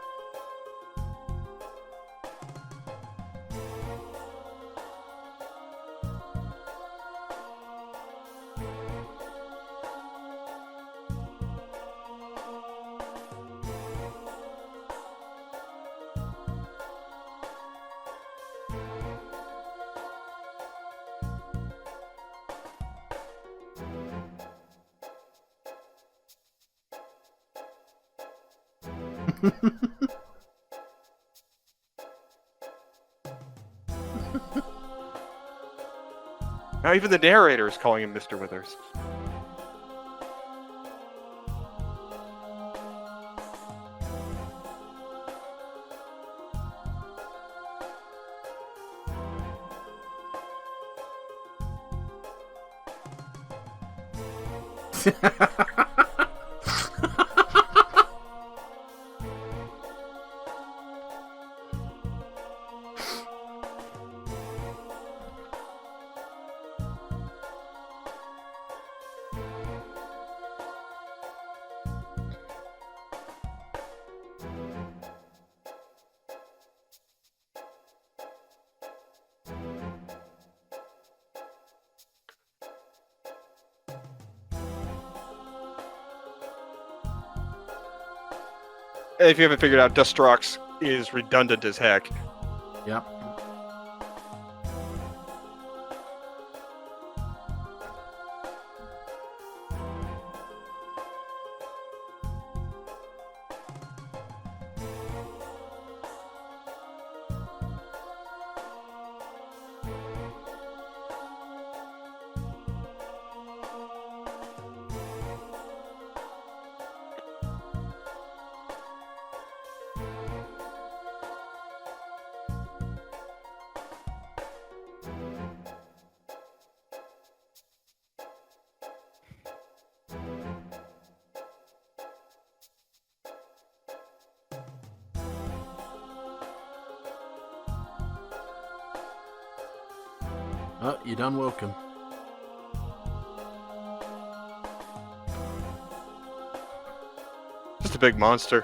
Now even the narrator is calling him Mr. Withers. If you haven't figured out, Dustrox is redundant as heck. Yep. Oh, you done woke him. Just a big monster.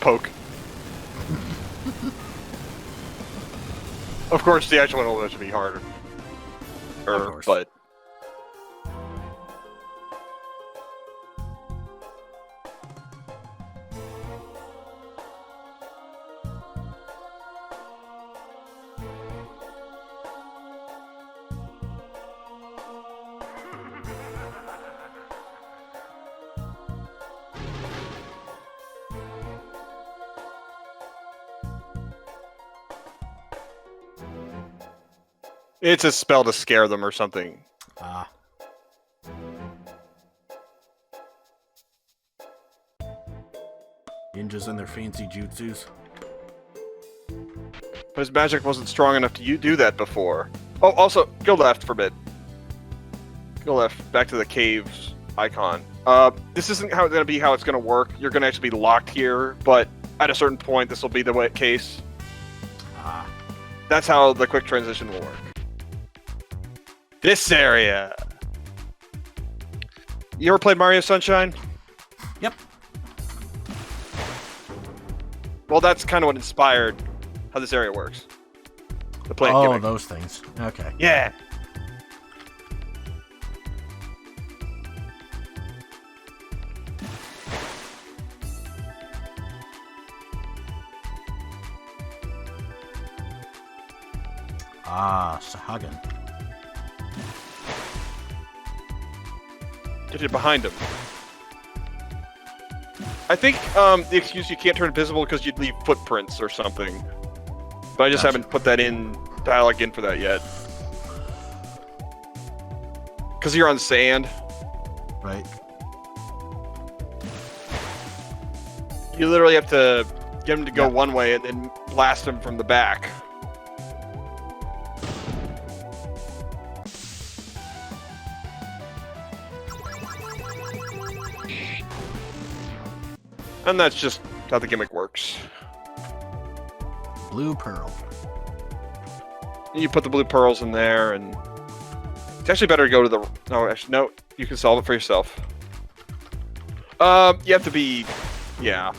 Poke. Of course, the actual one will have to be harder. Of course. But it's a spell to scare them or something. Ah. Ninjas and their fancy jutsus. But his magic wasn't strong enough to do that before. Oh, also, go left for a bit. Go left, back to the caves icon. This isn't how it's going to work. You're going to actually be locked here, but at a certain point, this will be the case. Ah. That's how the quick transition will work. This area. You ever played Mario Sunshine? Yep. Well, that's kind of what inspired how this area works. The plant Oh, gimmick. those things. Okay. Yeah. Ah, Sahagan. Get it behind him. I think the excuse you can't turn invisible because you'd leave footprints or something. But I just haven't put that in dialogue in for that yet. Because you're on sand. Right. You literally have to get him to go one way and then blast him from the back. And that's just how the gimmick works. Blue Pearl. You put the blue pearls in there, and It's actually better to go to the... No, actually, no. You can solve it for yourself. You have to be... Yeah.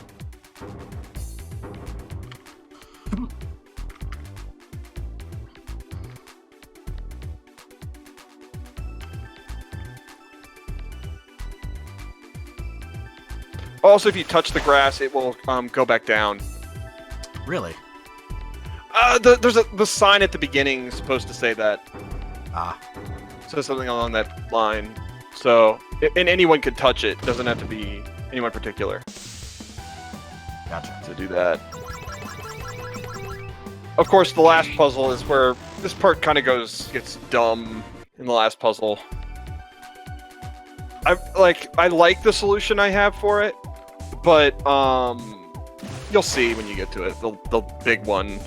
Also, if you touch the grass, it will go back down. Really? There's the sign at the beginning is supposed to say that. Ah. So something along that line. So, and anyone could touch it. Doesn't have to be anyone particular. Gotcha. To do that. Of course, the last puzzle is where this part kind of gets dumb in the last puzzle. I like the solution I have for it, but you'll see when you get to it. The big one.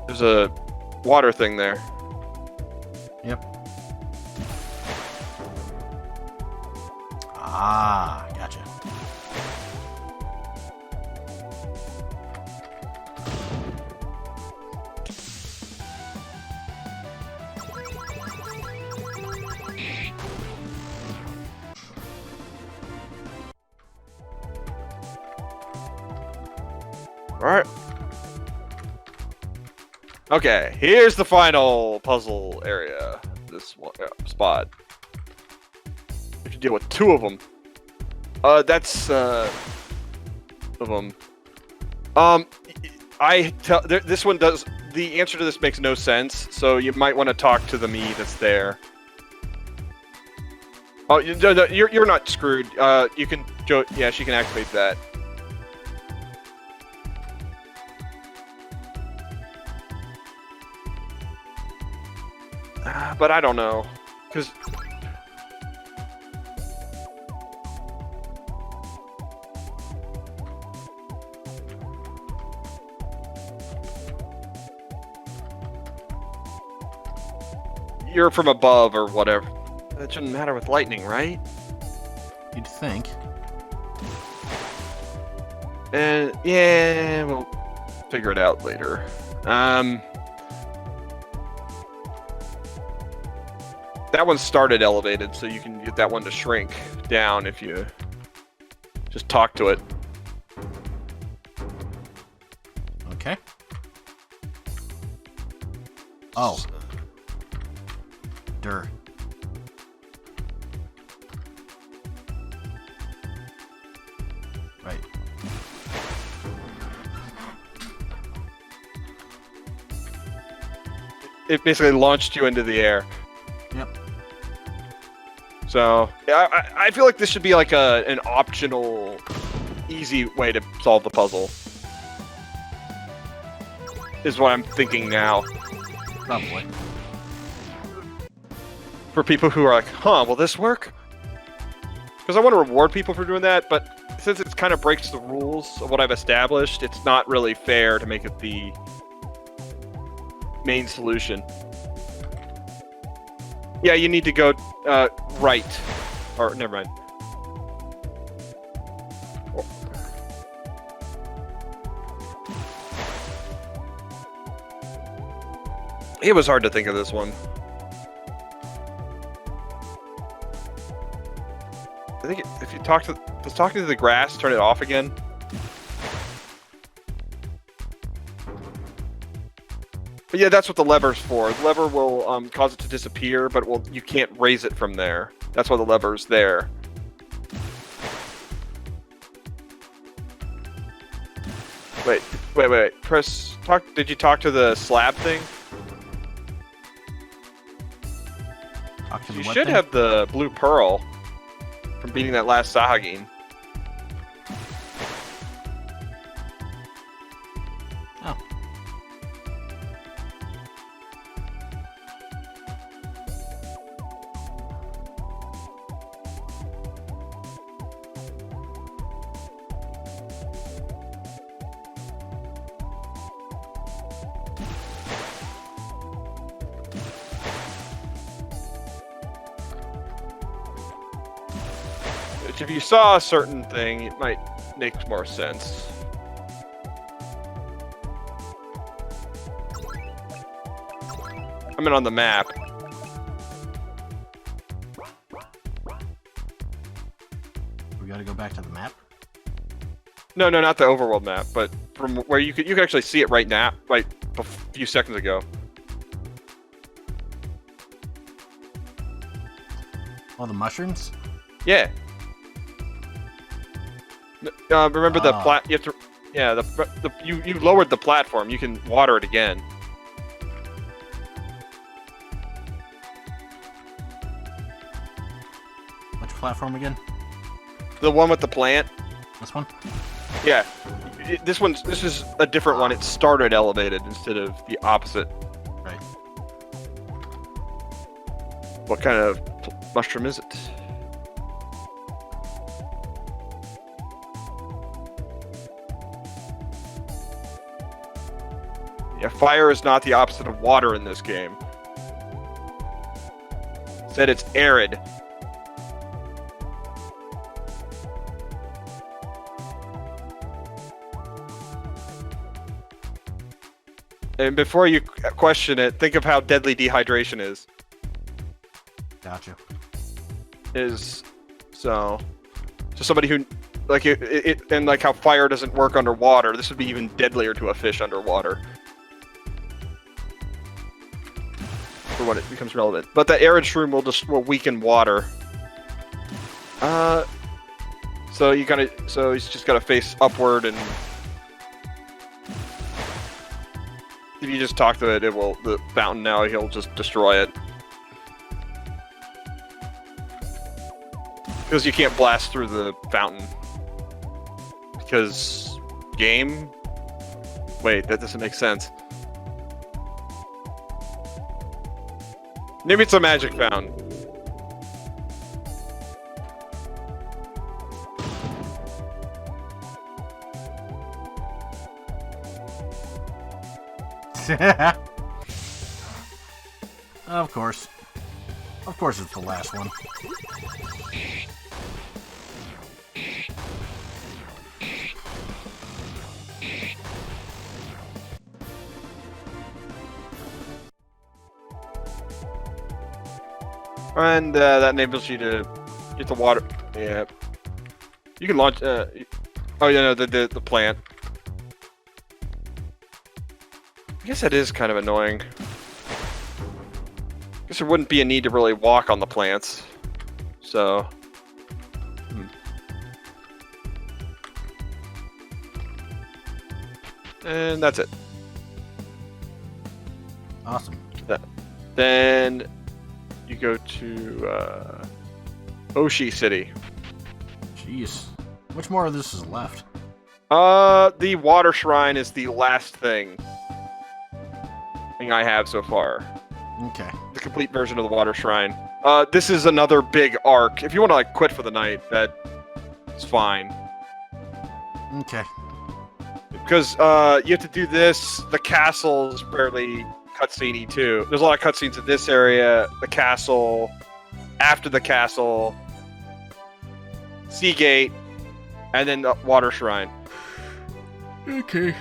There's a water thing there. Yep. Ah, gotcha. All right. Okay, here's the final puzzle area. This one, spot. You have to deal with 2 of them. That's of them. This one does. The answer to this makes no sense, so you might want to talk to the me that's there. Oh, no, you're not screwed. You can go. Yeah, she can activate that. But I don't know, because you're from above or whatever. That shouldn't matter with lightning, right? You'd think. And yeah, we'll figure it out later. That one started elevated, so you can get that one to shrink down if you just talk to it. Okay. Oh. Dur. Right. It basically launched you into the air. Yep. So, yeah, I feel like this should be like an optional, easy way to solve the puzzle. Is what I'm thinking now. Probably. For people who are like, huh, will this work? Because I want to reward people for doing that, but since it kind of breaks the rules of what I've established, it's not really fair to make it the main solution. Yeah, you need to go right. Or, never mind. It was hard to think of this one. I think if you talk to... Does talking to the grass turn it off again? But yeah, that's what the lever's for. The lever will cause it to disappear, but you can't raise it from there. That's why the lever's there. Wait. Chris, did you talk to the slab thing? You should have the blue pearl from beating that last Sahagin. Oh. If you saw a certain thing, it might make more sense. I mean on the map. We gotta go back to the map. No, not the overworld map, but from where you could actually see it right now, like a few seconds ago. Oh, the mushrooms? Yeah. Remember the you have to. Yeah, you lowered the platform. You can water it again. Which platform again? The one with the plant. This one? Yeah. This is a different one. It started elevated instead of the opposite. Right. What kind of mushroom is it? Yeah, fire is not the opposite of water in this game. Said it's arid. And before you question it, think of how deadly dehydration is. Gotcha. So somebody who like it and like how fire doesn't work underwater, this would be even deadlier to a fish underwater. For when it becomes relevant. But the arid shroom will weaken water. So he's just gotta face upward, and if you just talk to it, the fountain now, he'll just destroy it. Because you can't blast through the fountain. Because game? Wait, that doesn't make sense. Maybe it's a magic fountain. Of course. Of course it's the last one. And that enables you to get the water. Yeah. You can launch. Oh yeah, no, the plant. I guess that is kind of annoying. I guess there wouldn't be a need to really walk on the plants. So. And that's it. Awesome. Then you go to Oshi City. Jeez. Which more of this is left? The water shrine is the last thing I have so far. Okay. The complete version of the water shrine. This is another big arc. If you want to like quit for the night, that's fine. Okay. Because you have to do this. The castle's barely cutscene-y too. There's a lot of cutscenes in this area. The castle, after the castle, Seagate, and then the water shrine. Okay.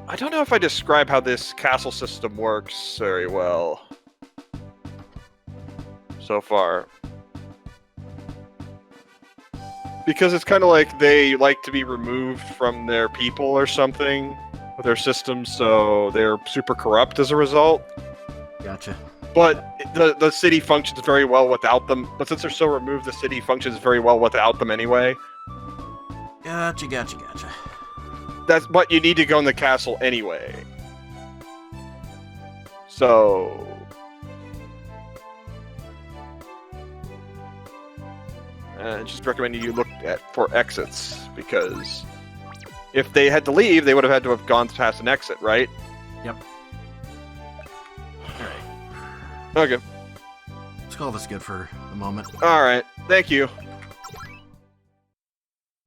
I don't know if I describe how this castle system works very well so far. Because it's kind of like they like to be removed from their people or something with their systems, so they're super corrupt as a result. Gotcha. But the city functions very well without them. But since they're so removed, the city functions very well without them anyway. Gotcha. But you need to go in the castle anyway. So just recommending you look for exits, because if they had to leave, they would have had to have gone past an exit, right? Yep. Okay. let's call this good for the moment. All right. Thank you.